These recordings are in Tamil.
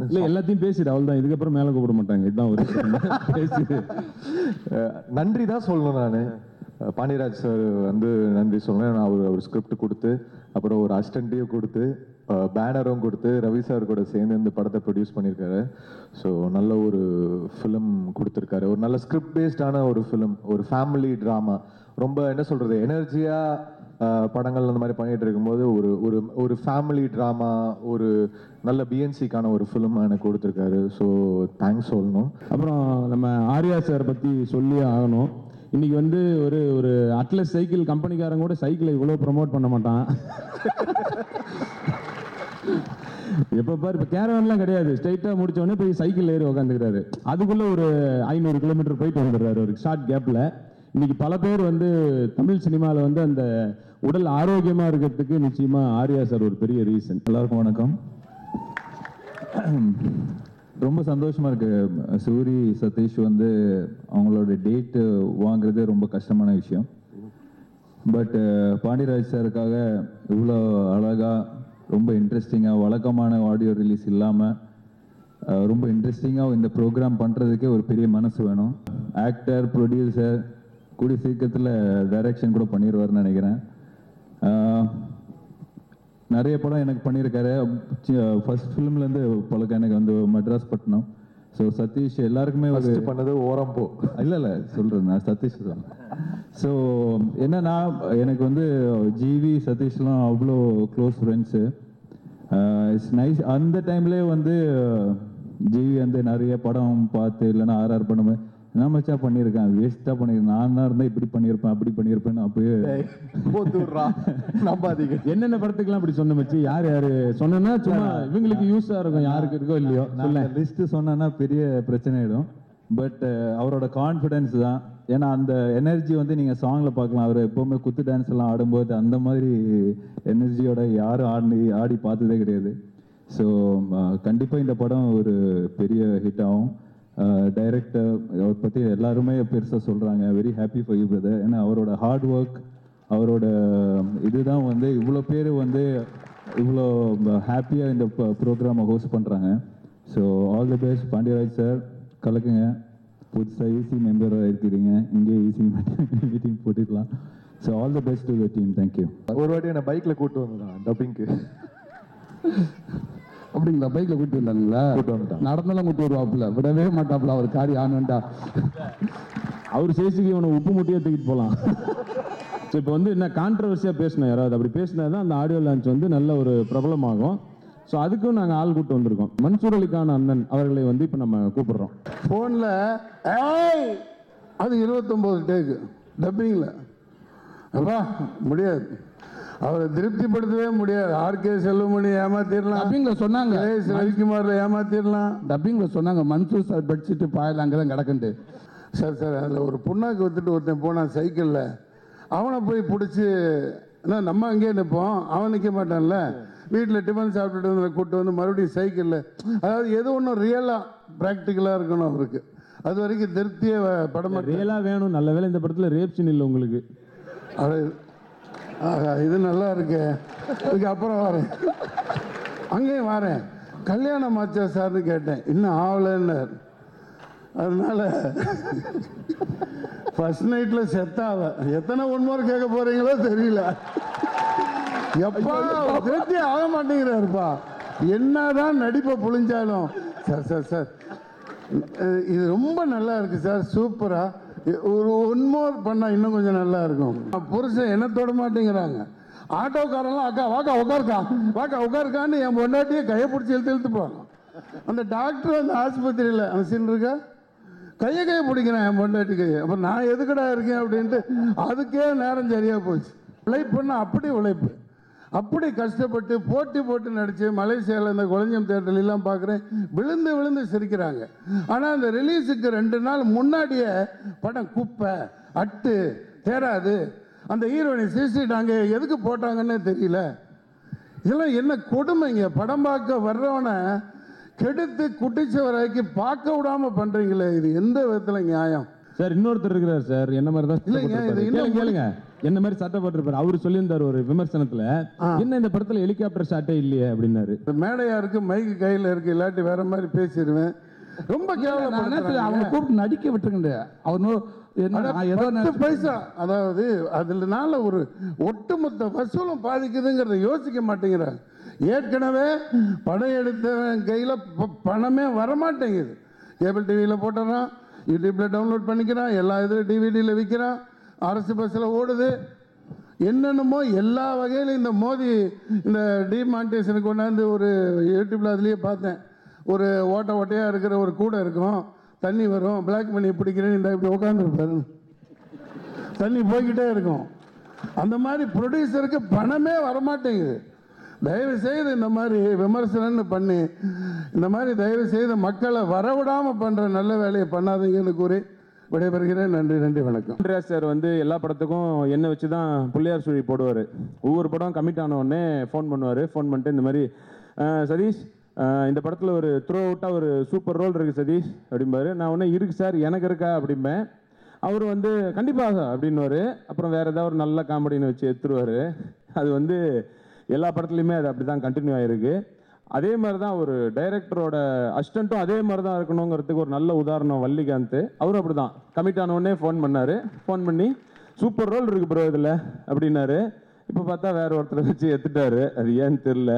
இல்லை எல்லாத்தையும் பேசிடு அவ்வளோதான், இதுக்கப்புறம் மேலே கூப்பிட மாட்டாங்க. இதுதான் ஒரு பேசிடு. நன்றி தான் சொல்லணும். நான் பாண்டியராஜ் சார் வந்து நன்றி சொல்லணும். நான் ஒரு ஸ்கிரிப்ட் கொடுத்து அப்புறம் ஒரு அசிஸ்டண்ட்டையும் கொடுத்து பேனரும் கொடுத்து ரவி சார் கூட சேர்ந்து இந்த படத்தை ப்ரொடியூஸ் பண்ணியிருக்காரு. ஸோ நல்ல ஒரு ஃபிலிம் கொடுத்துருக்காரு. ஒரு நல்ல ஸ்கிரிப்ட் பேஸ்டான ஒரு ஃபிலிம், ஒரு ஃபேமிலி ட்ராமா. ரொம்ப என்ன சொல்கிறது, எனர்ஜியாக படங்கள் அந்த மாதிரி பண்ணிகிட்டு இருக்கும்போது ஒரு ஒரு ஒரு ஃபேமிலி ட்ராமா, ஒரு நல்ல பிஎன்சிக்கான ஒரு ஃபிலிம் எனக்கு கொடுத்துருக்காரு. ஸோ தேங்க்ஸ் சொல்லணும். அப்புறம் நம்ம ஆர்யா சார் பற்றி சொல்லியே ஆகணும். இன்னைக்கு வந்து ஒரு ஒரு அட்லஸ் சைக்கிள் கம்பெனிக்காரங்க கூட சைக்கிளை இவ்வளோ ப்ரமோட் பண்ண மாட்டான். எப்போ பாரு இப்போ கேரவன்லாம் கிடையாது, ஸ்ட்ரைட்டாக முடிச்சோடனே போய் சைக்கிள் ஏறி உக்காந்துக்கிறாரு. அதுக்குள்ளே ஒரு 500 கிலோமீட்டர் போயிட்டு வந்துடுறாரு ஒரு ஷார்ட் கேப்பில். இன்னைக்கு பல பேர் வந்து தமிழ் சினிமாவில் வந்து அந்த உடல் ஆரோக்கியமாக இருக்கிறதுக்கு நிச்சயமாக ஆர்யா சார் ஒரு பெரிய ரீசன். எல்லாருக்கும் வணக்கம். ரொம்ப சந்தோஷமாக இருக்குது. சூரி சதீஷ் வந்து அவங்களோட டேட்டு வாங்குறது ரொம்ப கஷ்டமான விஷயம். பட் பாண்டியராஜ் சாருக்காக இவ்வளோ அழகாக ரொம்ப இன்ட்ரெஸ்டிங்காக வழக்கமான ஆடியோ ரிலீஸ் இல்லாமல் ரொம்ப இன்ட்ரெஸ்டிங்காக இந்த ப்ரோக்ராம் பண்ணுறதுக்கே ஒரு பெரிய மனசு வேணும். ஆக்டர், ப்ரொடியூசர் கூடிய சீக்கிரத்தில் டைரக்ஷன் கூட பண்ணிடுவார்னு நினைக்கிறேன். நிறைய படம் எனக்கு பண்ணியிருக்காரு. ஃபர்ஸ்ட் ஃபிலிம்லேருந்து பழக்கம் எனக்கு வந்து மெட்ராஸ் பட்டினம். ஸோ சதீஷ் எல்லாருக்குமே பண்ணது ஓரம் போ இல்லை சொல்கிறேன், நான் சதீஷ் சொல்கிறேன். ஸோ என்னன்னா எனக்கு வந்து ஜிவி சதீஷ்லாம் அவ்வளோ க்ளோஸ் ஃப்ரெண்ட்ஸு. It's nice. அந்த டைம்லேயே வந்து ஜிவி வந்து நிறைய படம் பார்த்து இல்லைன்னா ஆர்ஆர் படம் நான் மச்சா பண்ணியிருக்கேன், வேஸ்ட்டாக பண்ணியிருக்கேன், நான் இருந்தால் இப்படி பண்ணியிருப்பேன் அப்படி பண்ணியிருப்பேன்னு அப்பயே நம்பாதீங்க. என்னென்ன படத்துக்குலாம் அப்படி சொன்ன மச்சி? யார் யார் சொன்னா சும்மா இவங்களுக்கு யூஸாக இருக்கும், யாருக்கு இருக்கோ இல்லையோ. நல்ல லிஸ்ட்டு சொன்னா பெரிய பிரச்சனை ஆகிடும். பட் அவரோட கான்ஃபிடென்ஸ் தான். ஏன்னா அந்த எனர்ஜி வந்து நீங்கள் சாங்கில் பார்க்கலாம். அவர் எப்போவுமே குத்து டான்ஸ் எல்லாம் ஆடும்போது அந்த மாதிரி எனர்ஜியோட யாரும் ஆடி பார்த்ததே கிடையாது. ஸோ கண்டிப்பாக இந்த படம் ஒரு பெரிய ஹிட் ஆகும். டைரக்டர் அவர் பற்றி எல்லாருமே பெருசாக சொல்கிறாங்க. Very happy for you brother. ஏன்னா அவரோட ஹார்ட் ஒர்க், அவரோட இதுதான் வந்து இவ்வளோ பேர் வந்து இவ்வளோ ஹாப்பியாக இந்த ப்ரோக்ராமை ஹோஸ்ட் பண்ணுறாங்க. So all the best Pandiyaraj sir, கலக்குங்க. புதுசாக ஈசி மெம்பராக இருக்கிறீங்க, இங்கே ஈசி மீட்டிங் போட்டுக்கலாம். So all the best to the team. Thank you. ஒரு வாட்டி என்ன பைக்கில் கூப்பிட்டு வந்துதான் டப்பிங்க்கு. அப்படிங்களா? பைக்கில் கூப்பிட்டு வந்தாங்களா? கூப்பிட்டு வந்துட்டான். நடந்தாலும் கூப்பிட்டு வருவாப்புல, விடவே மாட்டாப்புல. அவர் காரி ஆனண்டா அவர் சேசிக்கு அவனை உப்பு முட்டியாக தூக்கிட்டு போகலாம். ஸோ இப்போ வந்து என்ன கான்ட்ரவர்சியாக பேசினேன், யாராவது அப்படி பேசினா தான் அந்த ஆடியோ லான்ச் வந்து நல்ல ஒரு பிரபலமாகும். ஸோ அதுக்கும் நாங்கள் ஆள் கூப்பிட்டு வந்திருக்கோம். மன்சூர் அலிகான் அண்ணன் அவர்களை வந்து இப்போ நம்ம கூப்பிடுறோம். ஃபோனில் அது 29 டேக்கு டப்பிங்கில். அப்பா முடியாது, அவரை திருப்திப்படுத்தவே முடியாது. ஆர்கே செல்வமணி ஏமாத்திடலாம், டப்பிங்கில் சொன்னாங்க. ரவிக்குமாரில் ஏமாத்திடலாம், டப்பிங்கில் சொன்னாங்க. மன்சூர் சார் பெட்ஷீட்டு பாயில் அங்கே தான் கிடக்குண்டு. சார் அதில் ஒரு புண்ணாக்கு வித்துட்டு ஒருத்தன் போனான் சைக்கிளில். அவனை போய் பிடிச்சி நம்ம அங்கேயே நிற்போம், அவன் நிற்க மாட்டான்ல. வீட்டில் டிஃபன் சாப்பிட்டுட்டு வந்து கூப்பிட்டு வந்து மறுபடியும் சைக்கிளில். அதாவது எது ஒன்றும் ரியலாக ப்ராக்டிக்கலாக இருக்கணும் அவருக்கு. அது வரைக்கும் திருப்தியே படம் ரியலாக வேணும். நல்ல வேலை இந்த படத்தில் ரேப் சீன் இல்லை உங்களுக்கு. அது இது நல்லா இருக்கு. இதுக்கு அப்புறம் வரேன், அங்கேயும் வரேன். கல்யாணம் ஆச்சா சார்னு கேட்டேன், இன்னும் ஆகலைன்னார். அதனால ஃபர்ஸ்ட் நைட்டில் செத்தாவ. எத்தனை ஒன்மோர் கேட்க போறீங்களோ தெரியல. எப்பா திருப்தி ஆக மாட்டேங்கிறாருப்பா. என்னதான் நடிப்பை புழிஞ்சாலும். சார் இது ரொம்ப நல்லா இருக்கு சார், சூப்பரா. ஒரு ஒன்மோர் பண்ணா இன்னும் கொஞ்சம் நல்லா இருக்கும். புருஷன் என்ன தொட மாட்டேங்கிறாங்க. ஆட்டோக்காரெல்லாம் அக்கா வாக்கா உட்காருக்கா, வாக்கா உட்காருக்கான்னு என் பொண்டாட்டியை கையை பிடிச்சி இழுத்து போவாங்க. அந்த டாக்டர் அந்த ஆஸ்பத்திரியில் அந்த சீன் இருக்கா, கையை பிடிக்கிறேன் என் பொண்டாட்டி கையை. அப்புறம் நான் எதுக்கடா இருக்கேன் அப்படின்ட்டு அதுக்கே நேரம் சரியாக போச்சு. உழைப்பு பண்ண அப்படி உழைப்பு, அப்படி கஷ்டப்பட்டு போட்டு நடிச்சு மலேசியாவில் இந்த குழஞ்சம் தேட்டர்லாம் பார்க்குறேன், விழுந்து விழுந்து சிரிக்கிறாங்க. ஆனால் அந்த ரிலீஸுக்கு 2 நாள் முன்னாடியே படம் குப்பை அட்டு தேராது. அந்த ஹீரோயினை சிரிச்சிட்டாங்க, எதுக்கு போட்டாங்கன்னு தெரியல. இதெல்லாம் என்ன கொடுமைங்க. படம் பார்க்க வர்றவனை கெடுத்து குட்டிச்சவராக்கி பார்க்க விடாம பண்றீங்களே, இது எந்த விதத்துல நியாயம்? சார் இன்னொருத்தர் இருக்கிறார் சார், என்ன மாதிரி தான். இல்லைங்க, இது கேளுங்க என்ன மாதிரி சட்டை போட்டிருப்பாரு. அவரு சொல்லியிருந்தாரு ஒரு விமர்சனத்துல, என்ன இந்த படத்துல ஹெலிகாப்டர் ஷாட்டே இல்லையே அப்படின்னாரு. மேடையா இருக்கு, மைக்கு கையில இருக்கு, இல்லாட்டி வேற மாதிரி பேசிடுவேன். ரொம்ப கேவலம். அவங்க கூப்பிட்டு நடிக்க விட்டுருங்க. அவர் ஏதோ பைசா, அதாவது அதுலனால ஒரு ஒட்டுமொத்த வசூலும் பாதிக்குதுங்கிறத யோசிக்க மாட்டேங்கிறாங்க. ஏற்கனவே படம் எடுத்தவன் கையில பணமே வரமாட்டேங்குது. கேபிள் டிவியில் போட்டுறான், யூடியூப்ல டவுன்லோட் பண்ணிக்கிறான், எல்லா இதுவும் டிவிடியில் விற்கிறான், அரசு பஸ்ஸில் ஓடுது, என்னென்னமோ எல்லா வகையிலும். இந்த மோதி இந்த டிமானிட்டேஷனுக்கு கொண்டாந்து ஒரு யூடியூப்ல அதுலேயே பார்த்தேன், ஒரு ஓட்டையாக இருக்கிற ஒரு கூடை இருக்கும், தண்ணி வரும், பிளாக் மணி பிடிக்கிறேன்னு இந்த இப்படி உட்காந்துருப்பாரு, தண்ணி போய்கிட்டே இருக்கும். அந்த மாதிரி ப்ரொடியூசருக்கு பணமே வரமாட்டேங்குது. தயவு செய்து இந்த மாதிரி விமர்சனம்னு பண்ணி இந்த மாதிரி தயவு செய்து மக்களை வரவிடாமல் பண்ணுற நல்ல வேலையை பண்ணாதீங்கன்னு கூறி விடைபெறுகிறேன். நன்றி, நன்றி, வணக்கம். பாண்டியராஜ் சார் வந்து எல்லா படத்துக்கும் என்ன வச்சு தான் பிள்ளையார் சுழி போடுவார். ஒவ்வொரு படம் கமிட் ஆன உடனே ஃபோன் பண்ணுவார். ஃபோன் பண்ணிட்டு இந்த மாதிரி சதீஷ் இந்த படத்தில் ஒரு த்ரோ அவுட்டாக ஒரு சூப்பர் ரோல் இருக்குது சதீஷ் அப்படிம்பாரு. நான் ஒன்று இருக்குது சார், எனக்கு இருக்கா அப்படிம்பேன். அவர் வந்து கண்டிப்பாக அப்படின்னுவார். அப்புறம் வேறு ஏதாவது ஒரு நல்ல காமெடின்னு வச்சு எடுத்துருவார். அது வந்து எல்லா படத்துலையுமே அது அப்படி தான் கண்டினியூ ஆகிருக்கு. அதே மாதிரி தான் ஒரு டைரக்டரோட அசிஸ்டண்ட்டும் அதே மாதிரி தான் இருக்கணுங்கிறதுக்கு ஒரு நல்ல உதாரணம் வள்ளிகாந்த். அவரும் அப்படி தான் கமிட் ஆனவுடனே ஃபோன் பண்ணார். ஃபோன் பண்ணி சூப்பர் ரோல் இருக்குது ப்ரோ இதில் அப்படின்னாரு. இப்போ பார்த்தா வேற ஒருத்தரை வச்சு எடுத்துட்டாரு. அது ஏன்னு தெரில.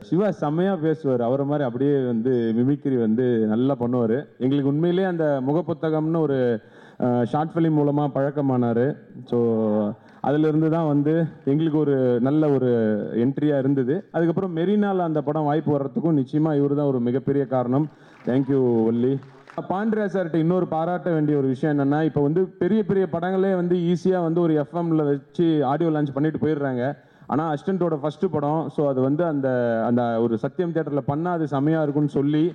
சிவா செம்மையாக பேசுவார். அவரை மாதிரி அப்படியே வந்து மிமிக்ரி வந்து நல்லா பண்ணுவார். எங்களுக்கு உண்மையிலே அந்த முகப்புத்தகம்னு ஒரு ஷார்ட் ஃபிலிம் மூலமாக பழக்கமானார். ஸோ அதிலிருந்து தான் வந்து எங்களுக்கு ஒரு நல்ல ஒரு என்ட்ரியாக இருந்தது. அதுக்கப்புறம் மெரினாவில் அந்த படம் வாய்ப்பு வர்றதுக்கும் நிச்சயமாக இவர் தான் ஒரு மிகப்பெரிய காரணம். தேங்க்யூ வள்ளி. பாண்டியராஜ் சார்கிட்ட இன்னொரு பாராட்ட வேண்டிய ஒரு விஷயம் என்னென்னா, இப்போ வந்து பெரிய பெரிய படங்களே வந்து ஈஸியாக வந்து ஒரு எஃப்எம்ல வச்சு ஆடியோ லான்ச் பண்ணிட்டு போயிடுறாங்க. ஆனால் அசிஸ்டண்ட்டோட ஃபஸ்ட்டு படம், ஸோ அது வந்து அந்த அந்த ஒரு சத்யம் தியேட்டரில் பண்ணால் அது செம்மையாக இருக்குன்னு சொல்லி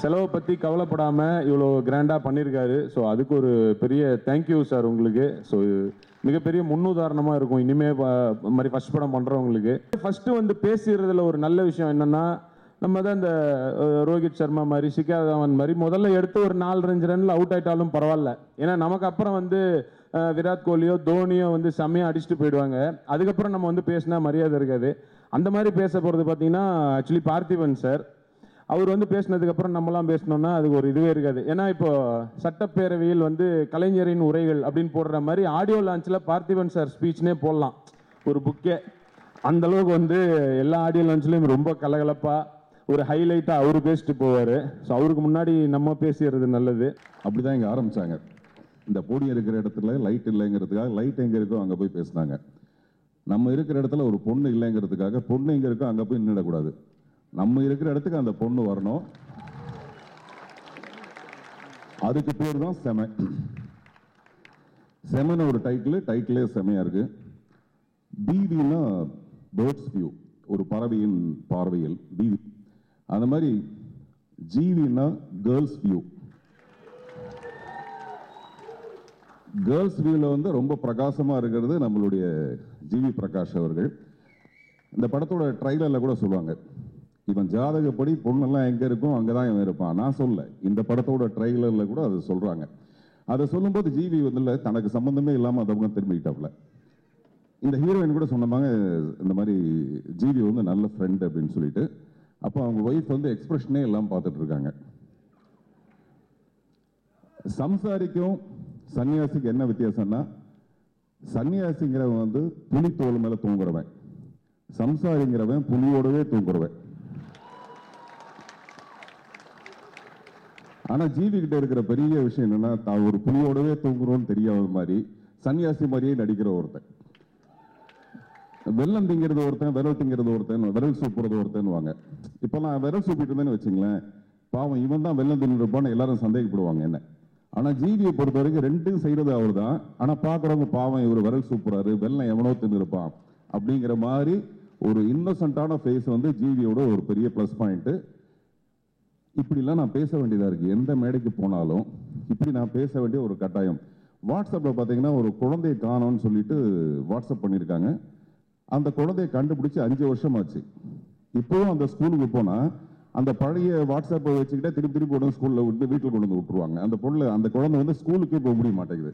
செலவை பற்றி கவலைப்படாமல் இவ்வளோ கிராண்டாக பண்ணியிருக்காரு. ஸோ அதுக்கு ஒரு பெரிய தேங்க்யூ சார் உங்களுக்கு. ஸோ மிகப்பெரிய முன்னுதாரணமாக இருக்கும் இனிமேல் மாதிரி ஃபஸ்ட் படம் பண்ணுறவங்களுக்கு. ஃபஸ்ட்டு வந்து பேசுகிறதுல ஒரு நல்ல விஷயம் என்னென்னா, நம்ம தான் இந்த ரோஹித் சர்மா மாதிரி, சிக்கர் தவான் மாதிரி முதல்ல எடுத்து ஒரு 4-5 ரன்ல அவுட் ஆயிட்டாலும் பரவாயில்ல. ஏன்னா நமக்கு அப்புறம் வந்து விராட் கோலியோ தோனியோ வந்து செம்மையாக அடிச்சுட்டு போயிடுவாங்க. அதுக்கப்புறம் நம்ம வந்து பேசினா மரியாதை இருக்காது. அந்த மாதிரி பேச போகிறது பார்த்தீங்கன்னா ஆக்சுவலி பார்த்திபன் சார். அவர் வந்து பேசினதுக்கப்புறம் நம்மலாம் பேசணும்னா அதுக்கு ஒரு இதுவே இருக்காது. ஏன்னா இப்போ சட்டப்பேரவையில் வந்து கலைஞரின் உரைகள் அப்படின்னு போடுற மாதிரி ஆடியோ லான்ச்சில் பார்த்திபன் சார் ஸ்பீச்னே போடலாம், ஒரு புக்கே. அந்தளவுக்கு வந்து எல்லா ஆடியோ லான்ச்லேயும் ரொம்ப கலகலப்பாக ஒரு ஹைலைட்டாக அவர் பேசிட்டு போவார். ஸோ அவருக்கு முன்னாடி நம்ம பேசிடுறது நல்லது. அப்படி தான் இங்கே ஆரம்பித்தாங்க. இந்த போடி இருக்கிற இடத்துல லைட் இல்லைங்கிறதுக்காக லைட் எங்கே இருக்கோ அங்கே போய் பேசினாங்க. நம்ம இருக்கிற இடத்துல ஒரு பொண்ணு இல்லைங்கிறதுக்காக பொண்ணு எங்கே இருக்கோ அங்கே போய் நின்றுடக்கூடாது, நம்ம இருக்கிற இடத்துக்கு அந்த பொண்ணு வரணும். அதுக்கு பேர் தான் செமை. செமன்னு ஒரு டைட்டிலே செமையா இருக்கு. பிவின்னா பேர்ட்ஸ் வியூ, ஒரு பறவையின் பார்வையில் பிவி. அந்த மாதிரி ஜிவின்னா கேர்ள்ஸ் வியூ. கேர்ள்ஸ் வியூவில் வந்து ரொம்ப பிரகாசமாக இருக்கிறது நம்மளுடைய ஜிவி பிரகாஷ் அவர்கள். இந்த படத்தோட ட்ரைலரில் கூட சொல்லுவாங்க, இவன் ஜாதகப்படி பொண்ணெல்லாம் எங்கே இருக்கும் அங்கே தான் இவன் இருப்பான். நான் சொல்ல, இந்த படத்தோட ட்ரைலரில் கூட அதை சொல்கிறாங்க. அதை சொல்லும்போது ஜிவி வந்து தனக்கு சம்மந்தமே இல்லாமல் அதை பக்கம் திரும்பிக்கிட்டாப்புல. இந்த ஹீரோயின் கூட சொன்னாங்க இந்த மாதிரி ஜிவி வந்து நல்ல ஃப்ரெண்ட் அப்படின்னு சொல்லிட்டு. அப்போ அவங்க ஒய்ஃப் வந்து எக்ஸ்பிரஷனே எல்லாம் பார்த்துட்டு இருக்காங்க. சம்சாரிக்கும் சன்னியாசிக்கு என்ன வித்தியாசம்னா, சன்னியாசிங்கிறவன் வந்து புலித்தோல் மேலே தூங்குறவன், சம்சாரிங்கிறவன் புலியோடவே தூங்குறவன். ஆனா ஜிவி கிட்ட இருக்கிற பெரிய விஷயம் என்னன்னா, தான் ஒரு புலியோடவே தூங்குறோன்னு தெரியாத மாதிரி சன்னியாசி மாதிரியே நடிக்கிற ஒருத்தன். வெள்ளம் திங்கிறது ஒருத்தன், விரல் திங்கிறது ஒருத்தன், விரல் சூப்புறது ஒருத்தன் வாங்க. இப்பெல்லாம் விரல் சூப்பிட்டு இருந்தேன்னு வச்சுங்களேன், பாவம் இவன் தான் வெள்ளம் தின்னுருப்பான்னு எல்லாரும் சந்தேகப்படுவாங்க என்ன. ஆனா ஜிவியை பொறுத்த வரைக்கும் ரெண்டும் செய்யறது அவர் தான். ஆனா பாக்குறவங்க பாவம் இவர் விரல் சூப்புறாரு, வெள்ளம் எவனோ தின்னுருப்பான் அப்படிங்கிற மாதிரி ஒரு இன்னோசென்டான ஃபேஸ் வந்து ஜிவியோட ஒரு பெரிய ப்ளஸ் பாயிண்ட். இப்படிலாம் நான் பேச வேண்டியதாக இருக்குது. எந்த மேடைக்கு போனாலும் இப்படி நான் பேச வேண்டிய ஒரு கட்டாயம். வாட்ஸ்அப்பில் பார்த்தீங்கன்னா ஒரு குழந்தையை காணோன்னு சொல்லிட்டு வாட்ஸ்அப் பண்ணியிருக்காங்க. அந்த குழந்தையை கண்டுபிடிச்சி 5 வருஷம் ஆச்சு. இப்போவும் அந்த ஸ்கூலுக்கு போனால் அந்த பழைய வாட்ஸ்அப்பை வச்சுக்கிட்டே திருப்பி திருப்பி உடனே ஸ்கூலில் விட்டு வீட்டில் கொண்டு வந்து விட்டுருவாங்க. அந்த குழந்தை வந்து ஸ்கூலுக்கே போக முடிய மாட்டேங்குது.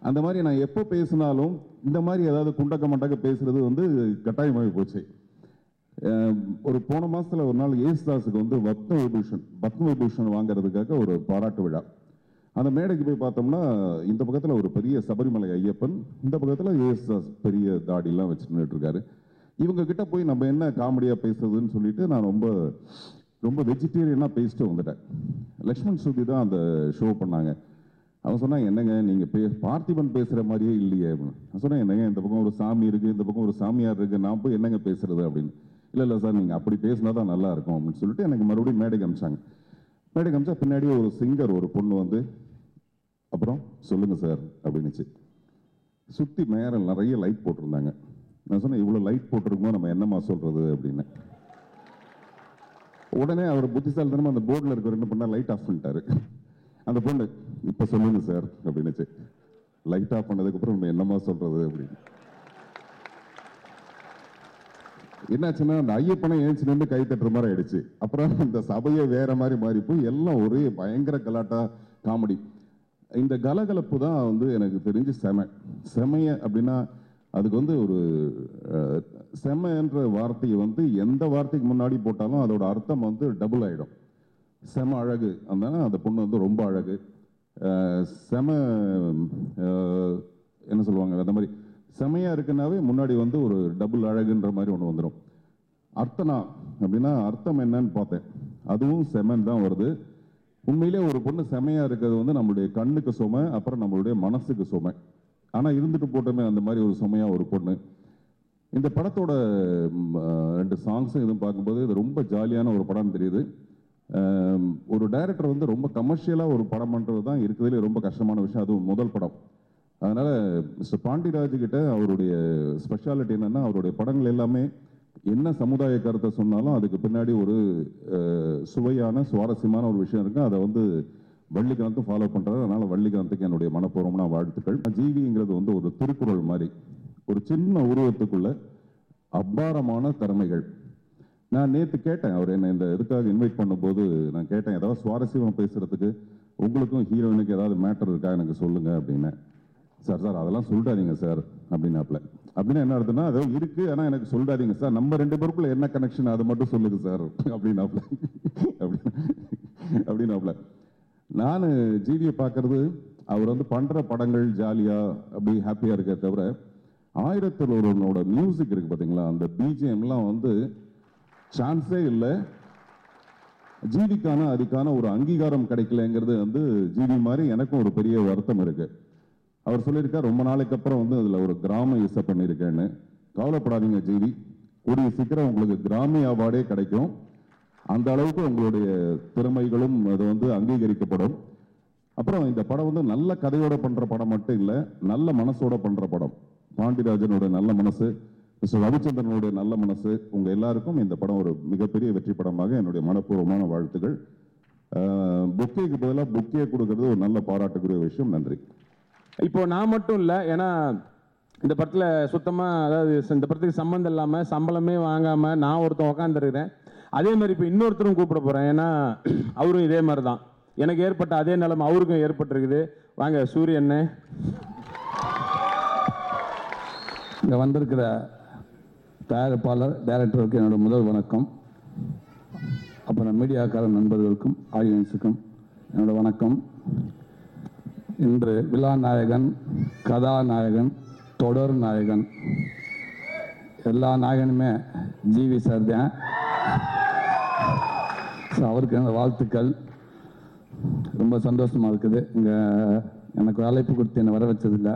அந்த மாதிரி நான் எப்போ பேசினாலும் இந்த மாதிரி ஏதாவது குண்டக்க மண்டக்க பேசுறது வந்து கட்டாயமாகி போச்சு. ஒரு போன மாசத்துல ஒரு நாள் ஏசுதாஸுக்கு வந்து பத்ம விபூஷன் வாங்குறதுக்காக ஒரு பாராட்டு விழா. அந்த மேடைக்கு போய் பார்த்தோம்னா இந்த பக்கத்துல ஒரு பெரிய சபரிமலை ஐயப்பன், இந்த பக்கத்துல ஏசுதாஸ் பெரிய தாடிலாம் வச்சு நின்றுட்டு இருக்காரு. இவங்க கிட்ட போய் நம்ம என்ன காமெடியா பேசுறதுன்னு சொல்லிட்டு நான் ரொம்ப ரொம்ப வெஜிடேரியனா பேசிட்டு வந்துட்டேன். லக்ஷ்மண் ஸ்ருதி தான் அந்த ஷோ பண்ணாங்க. அவன் சொன்னா, என்னங்க நீங்க பார்த்திபன் பேசுற மாதிரியே இல்லையே அப்படின்னு. நான் சொன்னேன், என்னங்க இந்த பக்கம் ஒரு சாமி இருக்கு, இந்த பக்கம் ஒரு சாமியார் இருக்கு, நான் போய் என்னங்க பேசுறது அப்படின்னு. இல்லை சார், நீங்க அப்படி பேசினா தான் நல்லா இருக்கும் அப்படின்னு சொல்லிட்டு எனக்கு மறுபடியும் மேடை காமிச்சாங்க. மேடை காமிச்சா பின்னாடி ஒரு சிங்கர் ஒரு பொண்ணு வந்து, அப்புறம் சொல்லுங்க சார் அப்படின்னுச்சு. சுத்தி மேல நிறைய லைட் போட்டிருந்தாங்க. நான் சொன்னேன், இவ்வளவு லைட் போட்டிருக்குமோ நம்ம என்னமா சொல்றது அப்படின்னு. உடனே அவர் புத்திசாலித்தனமா அந்த போர்டில் இருக்கிற என்ன பண்ணா லைட் ஆஃப் பண்ணிட்டாரு. அந்த பொண்ணு, இப்ப சொல்லுங்க சார் அப்படின்னுச்சு. லைட் ஆஃப் பண்ணதுக்கு அப்புறம் நம்ம என்னமா சொல்றது அப்படின்னு. என்னாச்சுன்னா அந்த ஐயப்பனை ஏஞ்சி நின்று கை தட்டுற மாதிரி ஆயிடுச்சு. அப்புறம் இந்த சபையை வேற மாதிரி மாறி போய் எல்லாம் ஒரே பயங்கர கலாட்டா காமெடி. இந்த கலகலப்பு தான் வந்து எனக்கு தெரிஞ்சு செமைய அப்படின்னா அதுக்கு வந்து ஒரு செமன்ற வார்த்தையை வந்து எந்த வார்த்தைக்கு முன்னாடி போட்டாலும் அதோட அர்த்தம் வந்து டபுள் ஆயிடும். செம அழகு, அதனால அந்த பொண்ணு வந்து ரொம்ப அழகு. செம என்ன சொல்லுவாங்க, அந்த மாதிரி செமையா இருக்குன்னாவே முன்னாடி வந்து ஒரு டபுள் அழகுன்ற மாதிரி ஒன்று வந்துடும். அர்த்தனா அப்படின்னா அர்த்தம் என்னன்னு பார்த்தேன், அதுவும் செமன் தான் வருது. உண்மையிலே ஒரு பொண்ணு செமையா இருக்கிறது வந்து நம்மளுடைய கண்ணுக்கு சுமை, அப்புறம் நம்மளுடைய மனசுக்கு சுமை. ஆனால் இருந்துட்டு போட்டோமே அந்த மாதிரி ஒரு சுமையா ஒரு பொண்ணு. இந்த படத்தோட 2 சாங்ஸும் இதுவும் பார்க்கும்போது இது ரொம்ப ஜாலியான ஒரு படம்னு தெரியுது. ஒரு டைரக்டர் வந்து ரொம்ப கமர்ஷியலாக ஒரு படம் பண்ணுறது தான் இருக்கிறதுலே ரொம்ப கஷ்டமான விஷயம், அதுவும் முதல் படம். அதனால மிஸ்டர் பாண்டிராஜ் கிட்ட அவருடைய ஸ்பெஷாலிட்டி என்னன்னா, அவருடைய படங்கள் எல்லாமே என்ன சமுதாய கருத்தை சொன்னாலும் அதுக்கு பின்னாடி ஒரு சுவையான சுவாரஸ்யமான ஒரு விஷயம் இருக்கு. அதை வந்து வள்ளிகாந்தும் ஃபாலோ பண்றாரு. அதனால வள்ளிகாந்துக்கு என்னுடைய மனப்பூர்வமான வாழ்த்துக்கள். ஜீவிங்கிறது வந்து ஒரு திருக்குறள் மாதிரி, ஒரு சின்ன உருவத்துக்குள்ள அபாரமான திறமைகள். நான் நேற்று கேட்டேன், அவர் என்ன இந்த இதுக்காக இன்வைட் பண்ணும்போது நான் கேட்டேன், ஏதாவது சுவாரஸ்யமாக பேசுறதுக்கு உங்களுக்கும் ஹீரோயினுக்கு ஏதாவது மேட்டர் இருக்கா எனக்கு சொல்லுங்க அப்படின்னு. சார் அதெல்லாம் சொல்லிட்டாதீங்க சார் அப்படின்னாப்ல. அப்படின்னா என்ன அர்த்தம்னா, அது இருக்கு ஆனா எனக்கு சொல்லிடாதீங்க சார், நம்ம 2 பேருக்குள்ள என்ன கனெக்ஷன் அதை மட்டும் சொல்லுங்க சார் அப்படின்னாப்ல. அப்படின்னாப்ல. நான் ஜிவியை பார்க்கறது அவர் வந்து பண்ற படங்கள் ஜாலியா அப்படி ஹாப்பியா இருக்க தவிர, 1001 மியூசிக் இருக்கு பாத்தீங்களா, அந்த பிஜிஎம்லாம் வந்து சான்ஸே இல்லை. ஜிவிக்கான அதுக்கான ஒரு அங்கீகாரம் கிடைக்கலங்கிறது வந்து ஜிவி மாதிரி எனக்கும் ஒரு பெரிய வருத்தம் இருக்கு. அவர் சொல்லியிருக்கார், ரொம்ப நாளைக்கு அப்புறம் வந்து அதுல ஒரு கிராம இசை பண்ணியிருக்கேன்னு. கவலைப்படாதீங்க ஜிவி, கூடிய சீக்கிரம் உங்களுக்கு கிராமி அவார்டே கிடைக்கும். அந்த அளவுக்கு உங்களுடைய திறமைகளும் அது வந்து அங்கீகரிக்கப்படும். அப்புறம் இந்த படம் வந்து நல்ல கதையோட பண்ற படம் மட்டும் இல்லை, நல்ல மனசோட பண்ற படம். பாண்டிராஜனோட நல்ல மனசு, மிஸ்டர் ரவிச்சந்திரனுடைய நல்ல மனசு, உங்க எல்லாருக்கும் இந்த படம் ஒரு மிகப்பெரிய வெற்றி படமாக என்னுடைய மனப்பூர்வமான வாழ்த்துக்கள். புக்கேக்கு பதிலாக புக்கே கொடுக்கறது ஒரு நல்ல பாராட்டுக்குரிய விஷயம். நன்றி. இப்போ நான் மட்டும் இல்லை, ஏன்னா இந்த படத்தில் சுத்தமாக, அதாவது இந்த படத்துக்கு சம்மந்தம் இல்லாமல் சம்பளமே வாங்காமல் நான் ஒருத்தன் உக்காந்துருக்கிறேன். அதே மாதிரி இப்போ இன்னொருத்தரும் கூப்பிட போகிறேன், ஏன்னா அவரும் இதே மாதிரி தான், எனக்கு ஏற்பட்ட அதே நிலைமை அவருக்கும் ஏற்பட்டிருக்குது. வாங்க சூரியன். இங்கே வந்திருக்கிற தயாரிப்பாளர் டைரக்டருக்கு என்னோட முதல் வணக்கம். அப்புறம் மீடியாக்கார நண்பர்களுக்கும் ஆடியன்ஸுக்கும் என்னோட வணக்கம். இன்று விழா நாயகன், கதாநாயகன், தொடர் நாயகன், எல்லா நாயகனுமே ஜிவி சார் தான். அவருக்கு என்னோட வாழ்த்துக்கள். ரொம்ப சந்தோஷமாக இருக்குது. இங்கே எனக்கு ஒரு அழைப்பு கொடுத்து என்னை வர வச்சதில்லை.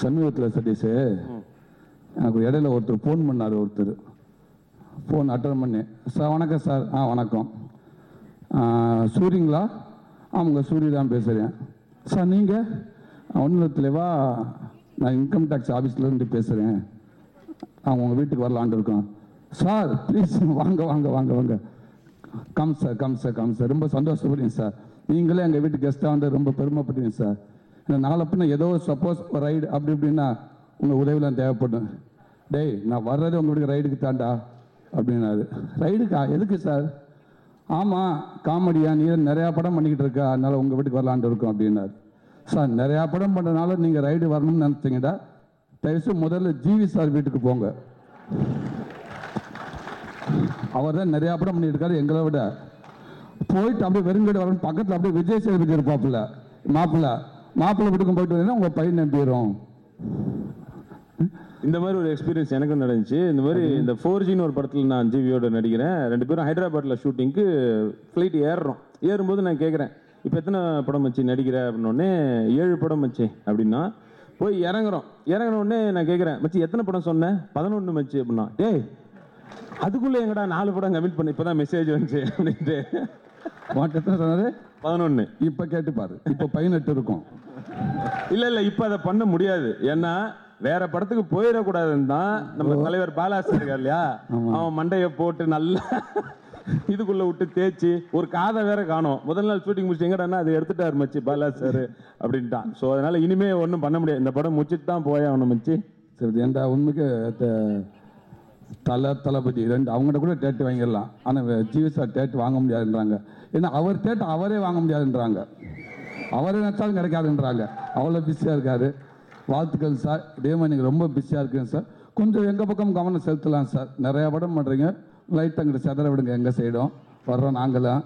சமீபத்தில் சதீஷ் எனக்கு இடையில ஒருத்தர் ஃபோன் பண்ணார். ஒருத்தர் ஃபோன் அட்டன் பண்ணி, சார் வணக்கம் சார். வணக்கம். சூரியங்களா? ஆமாங்க சூரிய தான் பேசுகிறேன். சார் நீங்கள்? ஒன்றும் இல்லைவா, நான் இன்கம் டேக்ஸ் ஆஃபீஸ்லேருந்து பேசுகிறேன். அவங்க உங்கள் வீட்டுக்கு வரலான்ட்டு இருக்கோம். சார் ப்ளீஸ் வாங்க வாங்க வாங்க வாங்க. Come sir come sir come sir. ரொம்ப சந்தோஷப்படுறீங்க சார். நீங்களே எங்கள் வீட்டு கெஸ்ட்டாக வந்து ரொம்ப பெருமைப்படுறீங்க சார். இந்த நாளை பின்ன ஏதோ சப்போஸ் ஒரு ரைடு அப்படி இப்படின்னா உங்கள் உதவிலாம் தேவைப்படும். டேய் நான் வர்றது உங்கள் வீட்டுக்கு ரைடுக்கு தாண்டா அப்படின்னாரு. ரைடுக்கா? எதுக்கு சார்? ஆமாம் காமெடியா, நீ நிறையா படம் பண்ணிக்கிட்டு இருக்கா, அதனால் உங்கள் வீட்டுக்கு வரலான்ட்டு இருக்கோம் அப்படின்னாரு. சார் நிறையா படம் பண்ணுறதுனால நீங்கள் ரைடு வரணும்னு நினச்சிங்கடா, தயவுசெய்து முதல்ல ஜிவி சார் வீட்டுக்கு போங்க. அவர் தான் நிறையா படம் பண்ணியிருக்காரு எங்களை விட. போயிட்டு அப்படியே வெறுங்கடை வரணும், பக்கத்தில் அப்படியே விஜய் சேதுபதி இருப்பாப்புல, மாப்பிள்ளை வீட்டுக்கும் போயிட்டு வந்தீங்கன்னா உங்கள் பையன் நம்பிடும். இந்த மாதிரி ஒரு எக்ஸ்பீரியன்ஸ் எனக்கும் நடந்துச்சு. இந்த மாதிரி இந்த 4Gன்னு ஒரு படத்தில் நான் ஜிவியோட நடிக்கிறேன். 2 பேரும் ஹைதராபாத்தில் ஷூட்டிங்க்கு ஃப்ளைட் ஏறும்போது நான் கேட்குறேன், இப்போ எத்தனை படம் வச்சு நடிக்கிற அப்படின்னோடனே 7 படம் வச்சு அப்படின்னா, போய் இறங்கினோடனே நான் கேட்குறேன், மச்சி எத்தனை படம் சொன்னேன்? 11 மச்சி அப்படின்னா. டேய் அதுக்குள்ளே எங்கடா 4 படம் கமிட் பண்ணி இப்போ தான் மெசேஜ் வந்துச்சு அப்படின்ட்டு. உனக்கு எத்தனை சொன்னாரு? 11. இப்போ கேட்டுப்பாரு, இப்போ 18 இருக்கும். இல்லை இப்போ அதை பண்ண முடியாது. ஏன்னா வேற படத்துக்கு போயிடக்கூடாதுன்னு தான் நம்ம தலைவர் பாலாசர் இருக்கார் இல்லையா, அவன் மண்டையை போட்டு நல்லா இதுக்குள்ள விட்டு தேய்ச்சி ஒரு காதை வேற காணோம். முதல் நாள் ஷூட்டிங் முடிச்சு எங்கடான்னா அதை எடுத்துட்டாரு மச்சி பாலாசர் அப்படின்ட்டான். ஸோ அதனால இனிமே ஒன்றும் பண்ண முடியாது, இந்த படம் முடிச்சுட்டு தான் போய் அவனை மச்சி. சரி, ஏன்டா உண்மைக்கு தளபதி 2 அவங்ககிட்ட கூட டேட்டு வாங்கிடலாம். ஆனால் ஜிவி சார் டேட்டு வாங்க முடியாதுன்றாங்க. ஏன்னா அவர் டேட்டு அவரே வாங்க முடியாதுன்றாங்க, அவரே நினச்சாலும் கிடைக்காதுன்றாங்க. அவ்வளோ பிஸியாக இருக்காரு. வாழ்த்துக்கள் சார். இதே மாதிரி நீங்கள் ரொம்ப பிஸியாக இருக்குங்க சார். கொஞ்சம் எங்கள் பக்கம் கவனம் செலுத்தலாம் சார். நிறையா படம் பண்ணுறீங்க, லைட் அங்கிட்டு செதற விடுங்க, எங்கள் சைடும் வர்றோம் நாங்களாம்.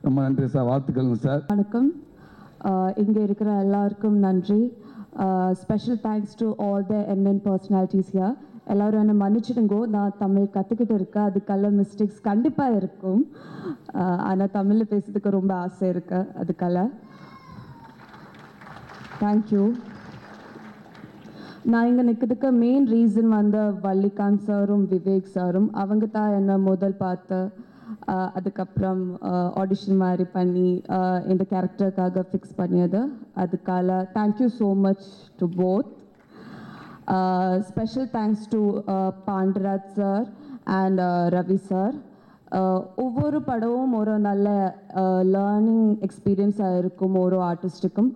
ரொம்ப நன்றி சார், வாழ்த்துக்கள்ங்க சார். வணக்கம். இங்கே இருக்கிற எல்லாருக்கும் நன்றி. Special thanks to all the NN personalities here. எல்லோரும் என்னை மன்னிச்சிடுங்கோ, நான் தமிழ் கற்றுக்கிட்டு இருக்கேன், அதுக்கெல்லாம் மிஸ்டேக்ஸ் கண்டிப்பாக இருக்கும். ஆனால் தமிழில் பேசுறதுக்கு ரொம்ப ஆசை இருக்கு, அதுக்கெல்லாம் தேங்க்யூ. நான் இங்கே நிற்கிறதுக்கு மெயின் ரீசன் வந்து வள்ளிகாந்த் சாரும் விவேக் சாரும். அவங்க தான் என்னை முதல் பார்த்து அதுக்கப்புறம் ஆடிஷன் மாதிரி பண்ணி இந்த கேரக்டருக்காக ஃபிக்ஸ் பண்ணியது. அதுக்காக thank you so much to both. Special thanks to Pandiraj sir and Ravi sir. ஒவ்வொரு படமும் ஒரு நல்ல லேர்னிங் எக்ஸ்பீரியன்ஸாக இருக்கும் ஒரு ஆர்டிஸ்ட்டுக்கும்.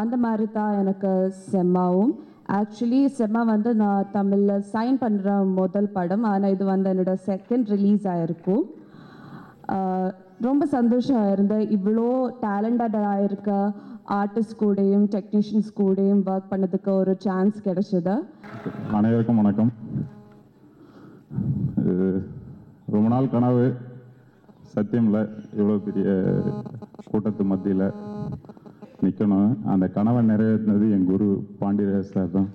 அந்த மாதிரி தான் எனக்கு செம்மாவும். ஆக்சுவலி செம்மா வந்து நான் தமிழில் சைன் பண்ணுற முதல் படம், ஆனால் இது வந்து என்னோடய செகண்ட் ரிலீஸ் ஆகிருக்கும். ரொம்ப சந்தோஷம் இருந்தேன். இவ்வளோ டேலண்டடாக இருக்க ஆர்டிஸ்ட் கூடயும் டெக்னீஷியன்ஸ் கூடயும் ஒர்க் பண்ணதுக்கு ஒரு சான்ஸ் கிடைச்சது. அனைவருக்கும் வணக்கம். ரொம்ப நாள் கனவு, சத்தியமில்லை இவ்வளோ பெரிய கூட்டத்து மத்தியில் நிற்கணும். அந்த கனவை நிறைவேற்றினது என் குரு பாண்டியராஜ் சார் தான்.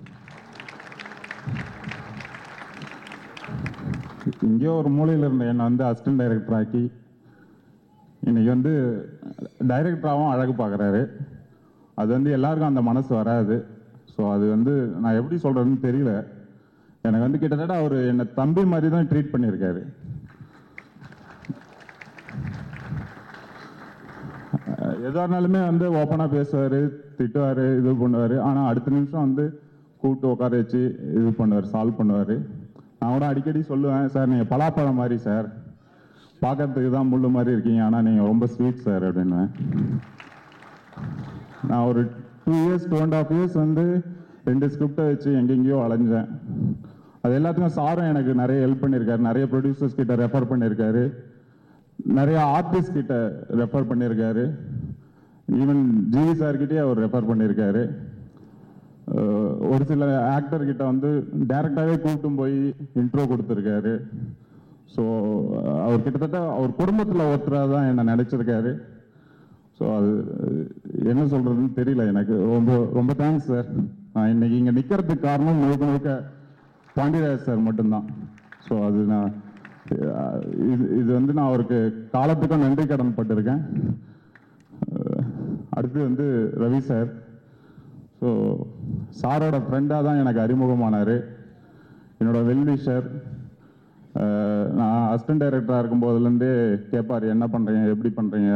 இங்கேயோ ஒரு மூலையில் இருந்த என்னை வந்து அசிஸ்டன்ட் டைரக்டர் ஆக்கி இன்னைக்கு வந்து டைரக்டராகவும் அழகு பார்க்குறாரு. அது வந்து எல்லாருக்கும் அந்த மனசு வராது. ஸோ அது வந்து நான் எப்படி சொல்கிறதுன்னு தெரியல. எனக்கு வந்து கிட்டத்தட்ட அவர் என்னை தம்பி மாதிரி தான் ட்ரீட் பண்ணியிருக்காரு. எதாக இருந்தாலுமே வந்து ஓப்பனாக பேசுவார், திட்டுவார், இது பண்ணுவார். ஆனால் அடுத்த நிமிஷம் வந்து கூப்பிட்டு உட்கார வச்சு இது பண்ணுவார், சால்வ் பண்ணுவார். நான் கூட அடிக்கடி சொல்லுவேன், சார் நீங்கள் பலாப்பழம் மாதிரி சார், பார்க்கறதுக்கு தான் முள்ளு மாதிரி இருக்கீங்க, ஆனால் நீங்கள் ரொம்ப ஸ்வீட் சார் அப்படின்னுவேன். நான் ஒரு 2 இயர்ஸ் 2.5 இயர்ஸ் வந்து 2 ஸ்கிரிப்டை வச்சு எங்கெங்கேயோ அலைஞ்சேன். அது எல்லாத்துக்கும் சாரும் எனக்கு நிறைய ஹெல்ப் பண்ணியிருக்காரு. நிறைய ப்ரொடியூசர்ஸ் கிட்ட ரெஃபர் பண்ணியிருக்காரு, நிறைய ஆர்டிஸ்ட் கிட்ட ரெஃபர் பண்ணியிருக்காரு, ஈவன் ஜிவி சார்கிட்டே அவர் ரெஃபர் பண்ணியிருக்காரு. ஒரு சில ஆக்டர் கிட்ட வந்து டைரக்டாகவே கூப்பிட்டு போய் இன்ட்ரோ கொடுத்துருக்காரு. ஸோ அவர் கிட்டத்தட்ட அவர் குடும்பத்தில் ஒருத்தராக தான் என்னை நினச்சிருக்காரு. ஸோ அது என்ன சொல்கிறதுன்னு தெரியல எனக்கு. ரொம்ப ரொம்ப தேங்க்ஸ் சார். நான் இன்னைக்கு இங்கே நிற்கிறதுக்கு காரணம் முழுக்க முழுக்க பாண்டியராஜ் சார் மட்டும்தான். ஸோ அது நான் இது வந்து நான் அவருக்கு காலத்துக்கும் நன்றி கடன் பட்டிருக்கேன். அடுத்து வந்து ரவி சார். ஸோ சாரோட ஃப்ரெண்டாக தான் எனக்கு அறிமுகமானார். என்னோட வெல்விஷர். நான் அசிஸ்டன்ட் டைரக்டராக இருக்கும்போதுலேருந்தே கேட்பார், என்ன பண்ணுறீங்க, எப்படி பண்ணுறீங்க,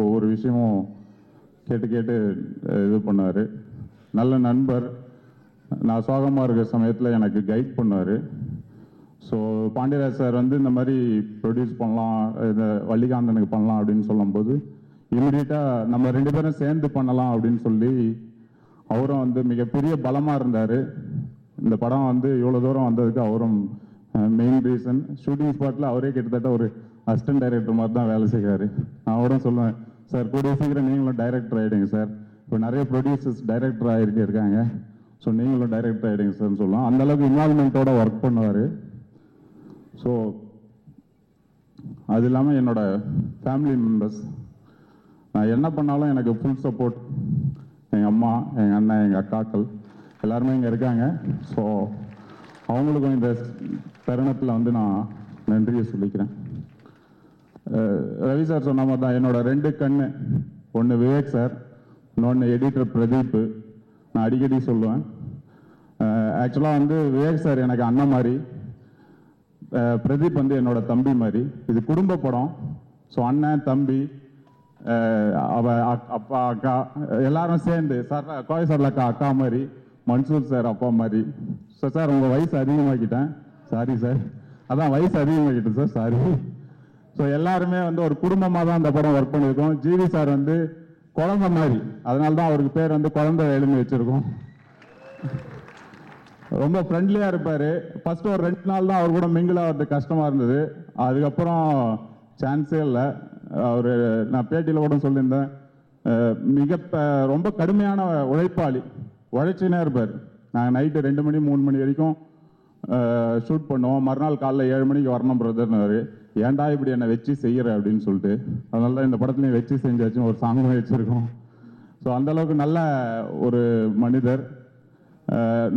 ஒவ்வொரு விஷயமும் கேட்டு கேட்டு இது பண்ணுவார். நல்ல நண்பர். நான் சோகமாக இருக்கிற சமயத்தில் எனக்கு கைட் பண்ணுவார். ஸோ பாண்டியராஜ் சார் வந்து இந்த மாதிரி ப்ரொடியூஸ் பண்ணலாம், இந்த வள்ளிகாந்தனுக்கு பண்ணலாம் அப்படின்னு சொல்லும்போது இமீடியட்டாக நம்ம 2 பேரும் சேர்ந்து பண்ணலாம் அப்படின்னு சொல்லி அவரும் வந்து மிகப்பெரிய பலமாக இருந்தார். இந்த படம் வந்து இவ்வளோ தூரம் வந்ததுக்கு அவரும் மெயின் ரீசன். ஷூட்டிங் ஸ்பாட்டில் அவரே கிட்டத்தட்ட ஒரு அசிஸ்டன்ட் டைரக்டர் மாதிரி தான் வேலை செய்கிறாரு. நான் கூட சொல்லுவேன், சார் கூடிய சீக்கிரம் நீங்களும் டைரக்டர் ஆகிடுங்க சார், இப்போ நிறைய ப்ரொடியூசர்ஸ் டைரக்டர் இருக்காங்க. ஸோ நீங்களும் டைரக்டர் ஆகிடுங்க சார்னு சொல்லலாம். அந்தளவுக்கு இன்வால்மெண்ட்டோட ஒர்க் பண்ணுவார். ஸோ அது இல்லாமல் என்னோட ஃபேமிலி மெம்பர்ஸ், நான் என்ன பண்ணாலும் எனக்கு ஃபுல் சப்போர்ட். எங்கள் அம்மா, எங்கள் அண்ணன், எங்கள் அக்காக்கள் எல்லாருமே இங்கே இருக்காங்க. ஸோ அவங்களுக்கும் இந்த தருணத்தில் வந்து நான் நன்றியை சொல்லிக்கிறேன். ரவி சார் சொன்ன மாதிரி தான் என்னோட 2 கண்ணு, ஒன்று விவேக் சார், இன்னொன்று எடிட்டர் பிரதீப். நான் அடிக்கடி சொல்லுவேன், ஆக்சுவலாக வந்து விவேக் சார் எனக்கு அண்ணன் மாதிரி, பிரதீப் வந்து என்னோட தம்பி மாதிரி. இது குடும்ப படம். ஸோ அண்ணன், தம்பி, அப்பா, அக்கா எல்லாரும் சேர்ந்து, சார் கோவை சார்ல அக்கா மாதிரி, மன்சூர் சார் அப்பா மாதிரி. ஸோ சார் உங்கள் வயசு அதிகமாக்கிட்டேன், சாரி சார். அதான் வயசு அதிகமாக்கிட்டேன் சார், சாரி. ஸோ எல்லாருமே வந்து ஒரு குடும்பமாக தான் அந்த படம் ஒர்க் பண்ணியிருக்கோம். ஜிவி சார் வந்து குழந்தை மாதிரி, அதனால தான் அவருக்கு பேர் வந்து குழந்தை வேலுன்னு வச்சுருக்கோம். ரொம்ப ஃப்ரெண்ட்லியாக இருப்பார். ஃபர்ஸ்ட் ஒரு 2 நாள் தான் அவர் கூட மிங்கிள் ஆகிறது கஷ்டமாக இருந்தது. அதுக்கப்புறம் சான்ஸே இல்லை. அவர் நான் பேட்டியில் கூட சொல்லியிருந்தேன், ரொம்ப கடுமையான உழைப்பாளி, உழைச்சினே இருப்பார். நாங்கள் நைட்டு 2 மணி 3 மணி வரைக்கும் ஷூட் பண்ணுவோம். மறுநாள் காலைல 7 மணிக்கு வரணும் பிரதர்னாரு. ஏன்டா இப்படி என்னை வச்சு செய்கிற அப்படின்னு சொல்லிட்டு, அதனால தான் இந்த படத்துலையும் வச்சு செஞ்சாச்சும் ஒரு சாங்கும் வச்சுருக்கோம். ஸோ அந்தளவுக்கு நல்ல ஒரு மனிதர்.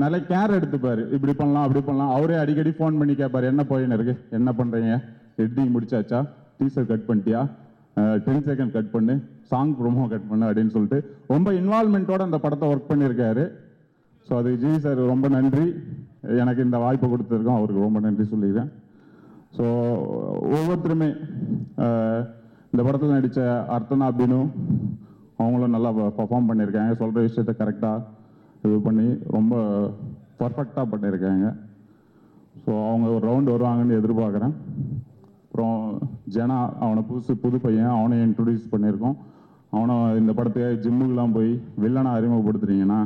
நல்ல கேர் எடுத்துப்பார். இப்படி பண்ணலாம் அப்படி பண்ணலாம். அவரே அடிக்கடி ஃபோன் பண்ணி கேட்பார், என்ன போயின்னு இருக்கு, என்ன பண்ணுறீங்க, எடிட்டிங் முடிச்சாச்சா, டீசர் கட் பண்ணிட்டியா, 10 செகண்ட் கட் பண்ணு, சாங் ப்ரோமோ கட் பண்ணு அப்படின்னு சொல்லிட்டு ரொம்ப இன்வால்மெண்ட்டோட அந்த படத்தை ஒர்க் பண்ணியிருக்காரு. ஸோ அதுக்கு ஜி சார் ரொம்ப நன்றி. எனக்கு இந்த வாய்ப்பை கொடுத்துருக்கோம், அவருக்கு ரொம்ப நன்றி சொல்லிக்கிறேன். ஸோ ஒவ்வொருத்தருமே இந்த படத்தில் நடித்த அர்த்தனா, பினு அவங்களும் நல்லா பர்ஃபார்ம் பண்ணியிருக்காங்க. சொல்கிற விஷயத்த கரெக்டாக இது பண்ணி ரொம்ப பர்ஃபெக்டாக பண்ணியிருக்காங்க. ஸோ அவங்க ஒரு ரவுண்ட் வருவாங்கன்னு எதிர்பார்க்குறேன். அப்புறம் ஜனா, அவனை புது பையன், அவனை இன்ட்ரடியூஸ் பண்ணியிருக்கோம். அவனை இந்த படத்துக்கு ஜிம்முக்கெலாம் போய் வில்லனை அறிமுகப்படுத்துறீங்கன்னா,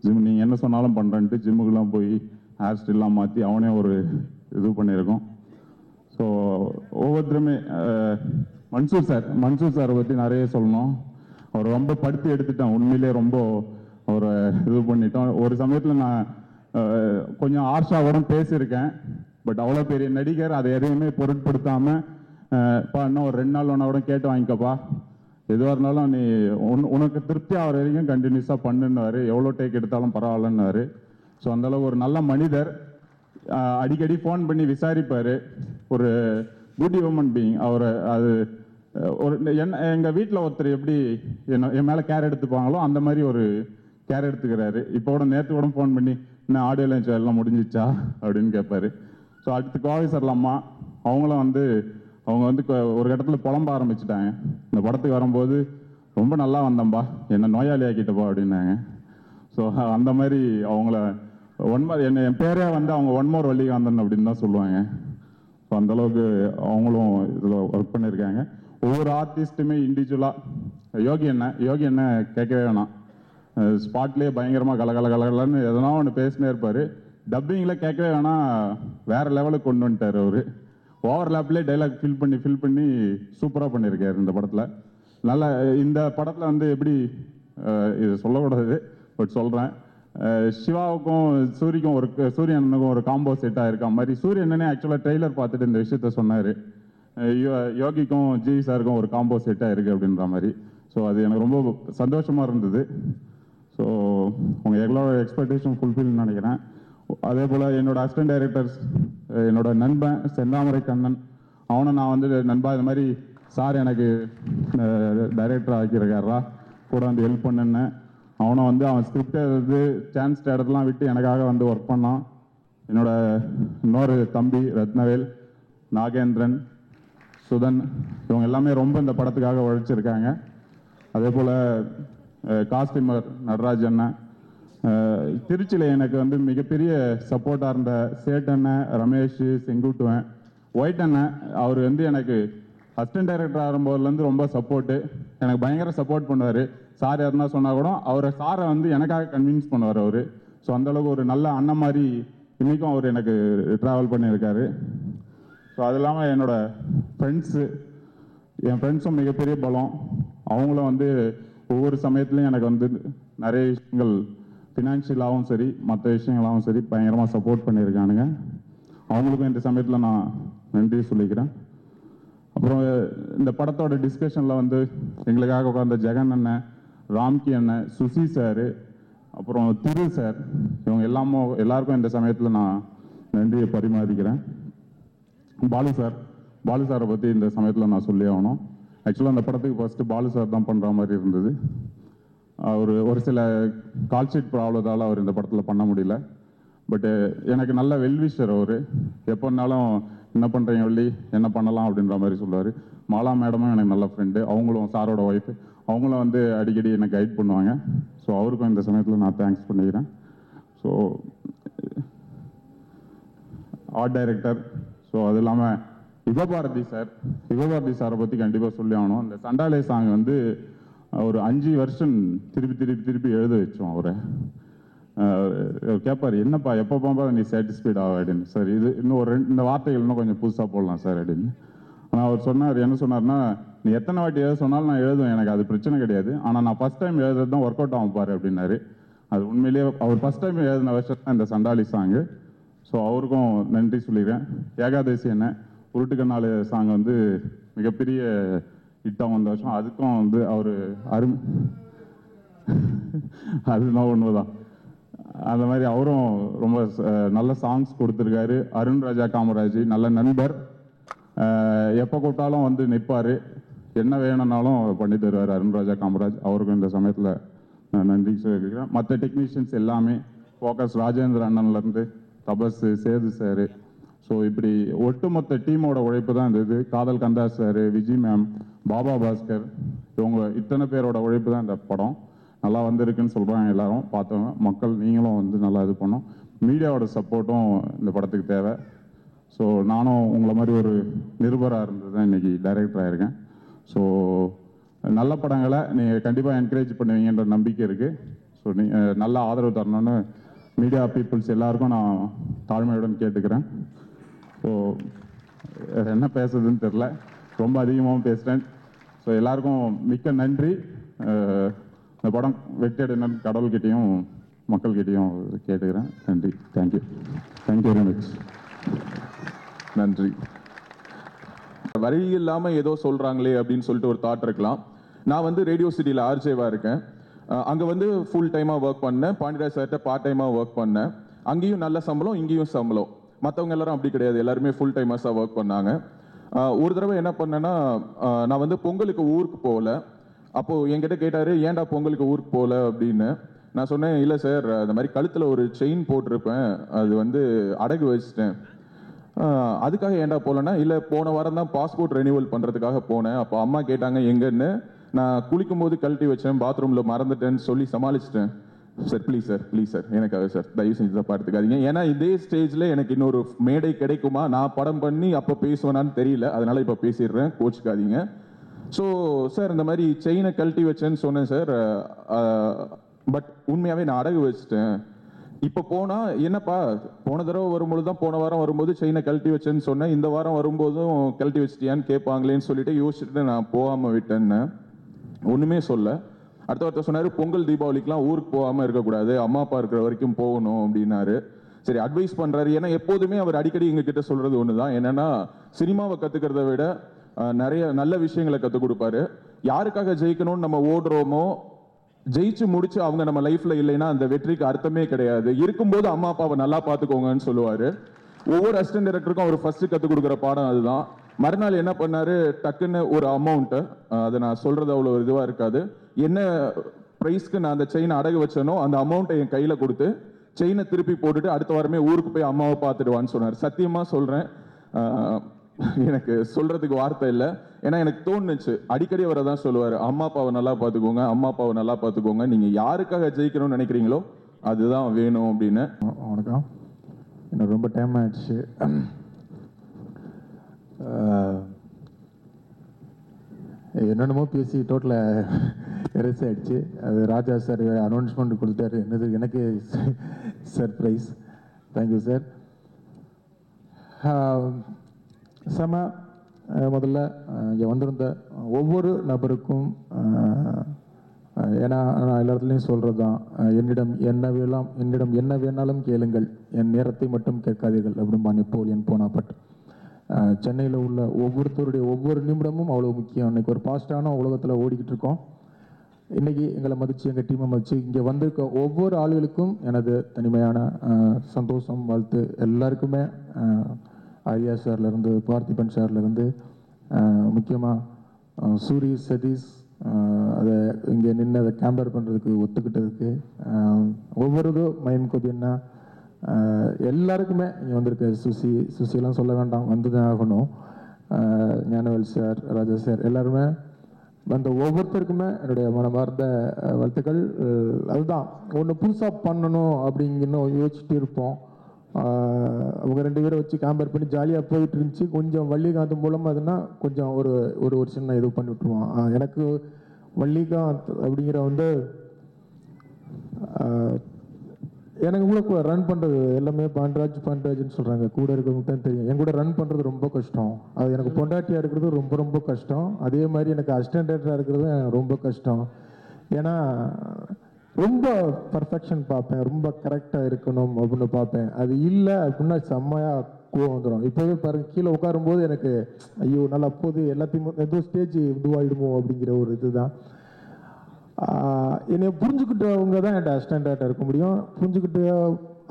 ஜிம் நீங்கள் என்ன சொன்னாலும் பண்ணுறேன்ட்டு ஜிம்முக்கெலாம் போய் ஹேர் ஸ்டைல்லாம் மாற்றி அவனே ஒரு இது பண்ணியிருக்கோம். ஸோ ஒவ்வொருத்தருமே மன்சூர் சாரை பற்றி நிறைய சொல்லணும். அவர் ரொம்ப படுத்தி எடுத்துட்டேன், உண்மையிலே ரொம்ப அவரை இது பண்ணிட்டோம். ஒரு சமயத்தில் நான் கொஞ்சம் ஆர்ஷாவோட பேசியிருக்கேன். பட் அவ்வளோ பெரிய நடிகர் அதை எதையுமே பொருட்படுத்தாமல், இன்னும் ஒரு 2 நாள் ஒன்றோட கேட்டு வாங்கிக்கப்பா, எதுவாக இருந்தாலும் நீ உனக்கு திருப்தி ஆகிற வரைக்கும் கண்டினியூஸாக பண்ணுன்னாரு. எவ்வளோ டேக் எடுத்தாலும் பரவாயில்லன்னாரு. ஸோ அந்தளவுக்கு ஒரு நல்ல மனிதர். அடிக்கடி ஃபோன் பண்ணி விசாரிப்பார். ஒரு குட் ஹியூமன் பீயிங் அவர். அது ஒரு எங்கள் வீட்டில் ஒருத்தர் எப்படி என் மேலே கேர் எடுத்துப்பாங்களோ அந்த மாதிரி ஒரு கேர் எடுத்துக்கிறாரு. இப்போ கூட நேற்று கூட ஃபோன் பண்ணி, இன்னும் ஆடியோ லான்ச் எல்லாம் முடிஞ்சிச்சா அப்படின்னு கேட்பாரு. ஸோ அடுத்து கோவை சார் அம்மா, அவங்களும் வந்து அவங்க வந்து ஒரு இடத்துல புலம்ப ஆரம்பிச்சுட்டாங்க. இந்த படத்துக்கு வரும்போது ரொம்ப நல்லா வந்தம்பா, என்னை நோயாளி ஆக்கிட்டப்பா அப்படின்னாங்க. ஸோ அந்த மாதிரி அவங்கள என் பேரே வந்து அவங்க ஒன்மோர் வள்ளிகாந்தன் அப்படின்னு தான் சொல்லுவாங்க. ஸோ அந்தளவுக்கு அவங்களும் இதில் ஒர்க் பண்ணியிருக்காங்க. ஒவ்வொரு ஆர்டிஸ்ட்டுமே இண்டிவிஜுவலாக யோகி என்ன கேட்கவே வேணாம், ஸ்பாட்லேயே பயங்கரமாக கலகலன்னு எதனா ஒன்று பேசினே இருப்பார். டப்பிங்கில் கேட்கவே வேணாம், வேறு லெவலுக்கு கொண்டு வந்துட்டார் அவர். ஓவர்லேப்லேயே டைலாக் ஃபில் பண்ணி சூப்பராக பண்ணியிருக்காரு இந்த படத்தில். நல்லா இந்த படத்தில் வந்து எப்படி இது சொல்லக்கூடாது, பட் சொல்கிறேன். சிவாவுக்கும் சூரியனுக்கும் ஒரு காம்போ செட்டாக இருக்க மாதிரி, சூரியனே ஆக்சுவலாக ட்ரெய்லர் பார்த்துட்டு இந்த விஷயத்த சொன்னார். யோகிக்கும் ஜி சாருக்கும் ஒரு காம்போ செட்டாக இருக்குது அப்படின்ற மாதிரி. ஸோ அது எனக்கு ரொம்ப சந்தோஷமாக இருந்தது. ஸோ உங்கள் எங்களோட எக்ஸ்பெக்டேஷன் ஃபுல்ஃபில்னு நினைக்கிறேன். அதே போல் என்னோட அசிஸ்டன்ட் டைரக்டர்ஸ், என்னோட நண்பன் செந்தாமரை கண்ணன், அவனை நான் வந்து நண்பா இது மாதிரி சார் எனக்கு டைரக்டர் ஆக்கியிருக்காரா, கூட வந்து ஹெல்ப் பண்ணுன்னு. அவனை வந்து அவன் ஸ்கிரிப்ட் எழுது சான்ஸ் இடத்துலாம் விட்டு எனக்காக வந்து ஒர்க் பண்ணான். என்னோட இன்னொரு தம்பி ரத்னவேல், நாகேந்திரன், சுதன், இவங்க எல்லாமே ரொம்ப இந்த படத்துக்காக உழைச்சிருக்காங்க. அதே போல் காஸ்டியூமர் நடராஜ் அண்ணன், திருச்சியில் எனக்கு வந்து மிகப்பெரிய சப்போர்ட்டாக இருந்த சேட் அண்ணன், ரமேஷ், செங்குட்டுவன், ஒயிட் அண்ணன், அவர் வந்து எனக்கு அசிஸ்டன்ட் டைரக்டர் ஆகும்போதுலேருந்து ரொம்ப சப்போர்ட்டு, எனக்கு பயங்கர சப்போர்ட் பண்ணுவார். சார் யாருன்னா சொன்னால் கூட சாரை வந்து எனக்காக கன்வின்ஸ் பண்ணுவார் அவர். ஸோ அந்தளவுக்கு ஒரு நல்ல அண்ணன் மாதிரி இன்றைக்கும் அவர் எனக்கு ட்ராவல் பண்ணியிருக்காரு. ஸோ அது இல்லாமல் என்னோடய ஃப்ரெண்ட்ஸு, என் ஃப்ரெண்ட்ஸும் மிகப்பெரிய பலம். அவங்களும் வந்து ஒவ்வொரு சமயத்துலையும் எனக்கு வந்து நிறைய விஷயங்கள் ஃபினான்ஷியலாகவும் சரி மற்ற விஷயங்களாகவும் சரி பயங்கரமாக சப்போர்ட் பண்ணியிருக்கானுங்க. அவங்களுக்கும் இந்த சமயத்தில் நான் நன்றி சொல்லிக்கிறேன். அப்புறம் இந்த படத்தோட டிஸ்கஷனில் வந்து எங்களுக்காக உட்கார்ந்த ஜெகன் அண்ணன், ராம்கி அண்ணன், சுசி சார், அப்புறம் திரு சார், இவங்க எல்லாருக்கும் இந்த சமயத்தில் நான் நன்றியை பரிமாறிக்கிறேன். பாலு சாரை பற்றி இந்த சமயத்தில் நான் சொல்லி ஆகணும். ஆக்சுவலாக அந்த படத்துக்கு ஃபஸ்ட்டு பாலு சார் தான் பண்ணுற மாதிரி இருந்தது. ஒரு சில கால்ஷீட் ப்ராப்ளத்தால் அவர் இந்த படத்தில் பண்ண முடியல. பட்டு எனக்கு நல்ல வெல்விஷர் அவர். எப்போனாலும் என்ன பண்ணுறீங்க வள்ளி, என்ன பண்ணலாம் அப்படின்ற மாதிரி சொல்லுவார். மாலா மேடமும் எனக்கு நல்ல ஃப்ரெண்டு, அவங்களும் சாரோட ஒய்ஃபு, அவங்களும் வந்து அடிக்கடி என்னை கைட் பண்ணுவாங்க. ஸோ அவருக்கும் இந்த சமயத்தில் நான் தேங்க்ஸ் பண்ணிக்கிறேன். ஸோ ஆர்ட் டைரக்டர், ஸோ அது இல்லாமல் யுகபாரதி சாரை பற்றி கண்டிப்பாக சொல்லி ஆகணும். இந்த சண்டாலே சாங் வந்து ஒரு 5 வருஷம் திருப்பி எழுத வச்சோம் அவரை. கேட்பார், என்னப்பா எப்போ போகும்போது நீ சாட்டிஸ்ஃபைட் ஆக அப்படின்னு. சார் இது இன்னும் இந்த வார்த்தைகள் இன்னும் கொஞ்சம் புதுசாக போடலாம் சார் அப்படின்னு. ஆனால் அவர் சொன்னார், என்ன சொன்னார்னா, நீ எத்தனை வாட்டி எழுத சொன்னாலும் நான் எழுதுவேன், எனக்கு அது பிரச்சனை கிடையாது, ஆனால் நான் ஃபஸ்ட் டைம் எழுதுறது தான் ஒர்க் அவுட் ஆகும் பாரு அப்படின்னாரு. அது உண்மையிலேயே அவர் ஃபஸ்ட் டைம் எழுதின வருஷம் தான் இந்த சண்டாலி சாங்கு. ஸோ அவருக்கும் நன்றி சொல்லிடுறேன். ஏகாதசி என்ன உருட்டுக்கண்ணாலு சாங் வந்து மிகப்பெரிய ஹிட்டாக வந்த வருஷம், அதுக்கும் வந்து அவர் அதுதான் உண்மைதான். அந்த மாதிரி அவரும் ரொம்ப நல்ல சாங்ஸ் கொடுத்துருக்காரு. அருண் ராஜா காமராஜ் நல்ல நண்பர், எப்போ கூப்பிட்டாலும் வந்து நிற்பார், என்ன வேணும்னாலும் பண்ணி தருவார் அருண் ராஜா காமராஜ். அவருக்கும் இந்த சமயத்தில் நான் நன்றி சொல்லியிருக்கிறேன். மற்ற டெக்னீஷியன்ஸ் எல்லாமே ஃபோக்கஸ் ராஜேந்திர அண்ணன்லேருந்து தபஸ், சேது சார், ஸோ இப்படி ஒட்டுமொத்த டீமோட உழைப்பு தான் இந்த இது. காதல் கந்தா சார், விஜய் மேம், பாபா பாஸ்கர், இவங்க இத்தனை பேரோட உழைப்பு தான் இந்த படம் நல்லா வந்திருக்குன்னு சொல்கிறாங்க. எல்லாரும் பார்த்தவங்க, மக்கள் நீங்களும் வந்து நல்லா இது பண்ணோம். மீடியாவோட சப்போர்ட்டும் இந்த படத்துக்கு தேவை. ஸோ நானும் உங்களை மாதிரி ஒரு நிருபராக இருந்தது தான் இன்றைக்கி டைரக்டராக இருக்கேன். ஸோ நல்ல படங்களை நீங்கள் கண்டிப்பாக என்கரேஜ் பண்ணுவீங்கன்ற நம்பிக்கை இருக்குது. ஸோ நல்ல ஆதரவு தரணும்னு மீடியா பீப்புள்ஸ் எல்லாருக்கும் நான் தாழ்மையுடன் கேட்டுக்கிறேன். ஸோ என்ன பேசுறதுன்னு தெரில, ரொம்ப அதிகமாகவும் பேசுகிறேன். ஸோ எல்லாருக்கும் மிக்க நன்றி. இந்த படம் வெற்றி அடையணும்னு கடவுள்கிட்டையும் மக்கள்கிட்டையும் கேட்டுக்கிறேன். நன்றி. Thank you very much. நன்றி. வரி இல்லாமல் ஏதோ சொல்கிறாங்களே அப்படின்னு சொல்லிட்டு ஒரு தாட் இருக்கலாம். நான் வந்து ரேடியோ சிட்டியில் ஆர்ஜேவாக இருக்கேன். அங்கே வந்து ஃபுல் டைமாக ஒர்க் பண்ணேன். பாண்டியராஜ் சார்கிட்ட பார்ட் டைமாக ஒர்க் பண்ணேன். அங்கேயும் நல்ல சம்பளம், இங்கேயும் சம்பளம். மற்றவங்க எல்லாரும் அப்படி கிடையாது, எல்லாருமே ஃபுல் டைமர்ஸாக ஒர்க் பண்ணாங்க. ஒரு தடவை என்ன பண்ணேன்னா, நான் வந்து பொங்கலுக்கு ஊருக்கு போகல. அப்போது என்கிட்ட கேட்டார், ஏன்டா பொங்கலுக்கு ஊருக்கு போகல அப்படின்னு. நான் சொன்னேன், இல்லை சார், அந்த மாதிரி கழுத்தில் ஒரு செயின் போட்டிருப்பேன், அது வந்து அடகு வச்சிட்டேன். அதுக்காக ஏன்டா போகலன்னா, இல்லை போன வாரம் தான் பாஸ்போர்ட் ரெனியூவல் பண்ணுறதுக்காக போனேன். அப்போ அம்மா கேட்டாங்க எங்கன்னு. நான் குளிக்கும்போது கழட்டி வச்சேன், பாத்ரூமில் மறந்துட்டேன்னு சொல்லி சமாளிச்சிட்டேன். சார் ப்ளீஸ் சார் எனக்காக சார் தயவு செஞ்சு தான் பார்த்துக்காதீங்க. ஏன்னா இதே ஸ்டேஜில் எனக்கு இன்னொரு மேடை கிடைக்குமா, நான் படம் பண்ணி அப்போ பேசுவேனான்னு தெரியல, அதனால் இப்போ பேசிடுறேன், கோச்சுக்காதீங்க. ஸோ சார் இந்த மாதிரி செயினை கழட்டி வச்சேன்னு சொன்னேன் சார். பட் உண்மையாகவே நான் அடகு வச்சுட்டேன். இப்போ போனால் என்னப்பா, போன தடவை வரும்போது தான், போன வாரம் வரும்போது செயினை கழட்டி வச்சேன்னு சொன்னேன், இந்த வாரம் வரும்போதும் கழட்டி வச்சிட்டியான்னு கேட்பாங்களேன்னு சொல்லிட்டு யோசிச்சுட்டு நான் போகாமல் விட்டேன்னு ஒன்றுமே சொல்ல. அடுத்த வார்த்தை சொன்னார், பொங்கல் தீபாவளிக்கெலாம் ஊருக்கு போகாமல் இருக்கக்கூடாது, அம்மா அப்பா இருக்கிற வரைக்கும் போகணும் அப்படின்னாரு. சரி அட்வைஸ் பண்ணுறாரு. ஏன்னா எப்போதுமே அவர் அடிக்கடி எங்ககிட்ட சொல்கிறது ஒன்று தான், என்னென்னா சினிமாவை கற்றுக்கிறத விட நிறைய நல்ல விஷயங்களை கற்றுக் கொடுப்பாரு. யாருக்காக ஜெயிக்கணும்னு நம்ம ஓடுறோமோ, ஜெயிச்சு முடிச்சு அவங்க நம்ம லைஃப்ல இல்லைன்னா அந்த வெற்றிக்கு அர்த்தமே கிடையாது. இருக்கும்போது அம்மா அப்பாவை நல்லா பார்த்துக்கோங்கன்னு சொல்லுவார். ஒவ்வொரு அசிஸ்டன்ட் டைரக்டருக்கும் அவர் ஃபர்ஸ்ட் கற்றுக் கொடுக்குற பாடம் அதுதான். மறுநாள் என்ன பண்ணாரு, டக்குன்னு ஒரு அமௌண்ட்டு, அதை நான் சொல்றது அவ்வளோ இதுவாக இருக்காது, என்ன ப்ரைஸ்க்கு நான் அந்த செயினை அடகு வச்சேனோ அந்த அமௌண்ட்டை என் கையில் கொடுத்து செயினை திருப்பி போட்டுட்டு அடுத்த வாரமே ஊருக்கு போய் அம்மாவை பார்த்துடுவான்னு சொன்னார். சத்தியமாக சொல்கிறேன், எனக்கு சொல்றதுக்கு வார்த்தை இல்லை. ஏன்னா எனக்கு தோணுச்சு, அடிக்கடி அவரை தான் சொல்லுவார், அம்மா அப்பாவை நல்லா பார்த்துக்கோங்க, அம்மா அப்பாவை நல்லா பார்த்துக்கோங்க, நீங்கள் யாருக்காக ஜெயிக்கணும்னு நினைக்கிறீங்களோ அதுதான் வேணும் அப்படின்னு. வணக்கம். எனக்கு ரொம்ப டைம் ஆயிடுச்சு. என்னென்னமோ பேசி டோட்டலாக எரேஸ் ஆகிடுச்சு. அது ராஜா சார் அனௌன்ஸ்மெண்ட் கொடுத்தாரு, என்னது எனக்கு சர்ப்ரைஸ். Thank you sir. முதல்ல இங்கே வந்திருந்த ஒவ்வொரு நபருக்கும் ஏன்னா நான் எல்லா இடத்துலையும் சொல்கிறது தான், என்னிடம் என்ன வேணாலும் கேளுங்கள், என் நேரத்தை மட்டும் கேட்காதீர்கள் அப்படின்பா நெப்போலியன் போனாப்பட். சென்னையில் உள்ள ஒவ்வொருத்தருடைய ஒவ்வொரு நிமிடமும் அவ்வளோ முக்கியம். இன்றைக்கி ஒரு பாசிட்டிவான உலகத்தில் ஓடிக்கிட்டு இருக்கோம். இன்றைக்கி எங்களை மதித்து, எங்கள் டீமை மதித்து இங்கே வந்திருக்க ஒவ்வொரு ஆளுகளுக்கும் எனது தனிமையான சந்தோஷம், வாழ்த்து. எல்லாருக்குமே ஆரியா சார்லேருந்து, பார்த்திபன் சார்லேருந்து, முக்கியமாக சூரி, சதீஷ், அதை இங்கே நின்று அதை கேம்பர் பண்ணுறதுக்கு ஒத்துக்கிட்டதுக்கு, ஒவ்வொருதும் மயம் கோபின்னா எல்லாருக்குமே இங்கே வந்திருக்க சுசியெல்லாம் சொல்ல வேண்டாம், வந்து தான் ஆகணும். ஞானவேல் சார், ராஜா சார், எல்லாருமே வந்த ஒவ்வொருத்தருக்குமே என்னுடைய மனமார்ந்த வாழ்த்துக்கள். அதுதான் ஒன்று புதுசாக பண்ணணும் அப்படிங்கன்னு யோசிச்சுட்டு இருப்போம். அவங்க 2 பேரை வச்சு கேம்பர் பண்ணி ஜாலியாக போயிட்டு இருந்துச்சு. கொஞ்சம் வள்ளிகாந்த் மூலமாக அதுனா கொஞ்சம் ஒரு ஒரு ஒரு சின்ன இது பண்ணி விட்டுருவான். எனக்கு வள்ளிகாந்த் அப்படிங்கிற வந்து எனக்கு கூட ரன் பண்ணுறது எல்லாமே பாண்டராஜ்னு சொல்கிறாங்க, கூட இருக்கிறவங்க தான் தெரியும். என் கூட ரன் பண்ணுறது ரொம்ப கஷ்டம். அது எனக்கு பொண்டாட்டியாக இருக்கிறது ரொம்ப ரொம்ப கஷ்டம். அதே மாதிரி எனக்கு அசிஸ்டன்ட் டைரக்டராக இருக்கிறது ரொம்ப கஷ்டம். ஏன்னா ரொம்ப பர்ஃபெக்ஷன் பார்ப்பேன், ரொம்ப கரெக்டாக இருக்கணும் அப்படின்னு பார்ப்பேன். அது இல்லை அப்படின்னா செம்மையாக கோவம் வந்துடும். இப்போவே பாருங்க, கீழே உட்காரும்போது எனக்கு ஐயோ நல்லா அப்போது எல்லாத்தையும் ஏதோ ஸ்டேஜ் இதுவாகிடுமோ அப்படிங்கிற ஒரு இதுதான். என்னை புரிஞ்சுக்கிட்டவங்க தான் என்கிட்ட அசிஸ்டன்ட் டைரக்டர் இருக்க முடியும். புரிஞ்சுக்கிட்டு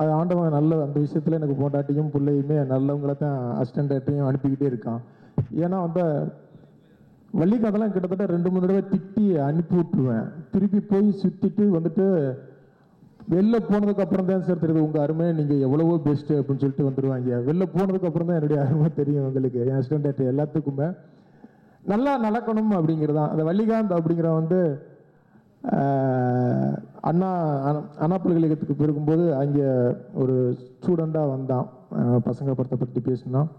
அது ஆண்டவன் நல்ல அந்த விஷயத்தில் எனக்கு பொண்டாட்டியும் பிள்ளையுமே நல்லவங்கள தான் அசிஸ்டன்ட் டைரக்டரையும் அனுப்பிக்கிட்டே இருக்கான். ஏன்னா வந்து வள்ளிக்காதெல்லாம் கிட்டத்தட்ட 2-3 தடவை திட்டி அனுப்பி விட்டுருவேன். திருப்பி போய் சுற்றிட்டு வந்துட்டு வெளில போனதுக்கு அப்புறம் தான் சார் தெரியுது உங்கள் அருமை, நீங்கள் எவ்வளவோ பெஸ்ட்டு அப்படின்னு சொல்லிட்டு வந்துடுவாங்க. வெளில போனதுக்கு அப்புறம் தான் என்னுடைய அருமை தெரியும் உங்களுக்கு. என் அசிஸ்டன்ட் டைரக்டர் எல்லாத்துக்குமே நல்லா நடக்கணும் அப்படிங்கிறதான். அந்த வள்ளிகாந்த் அப்படிங்கிற வந்து அண்ணா பல்கலைக்கழகத்துக்கு போயிருக்கும்போது அங்கே ஒரு ஸ்டூடெண்ட்டாக வந்தான், பசங்க படத்தை பற்றி பேசினான்.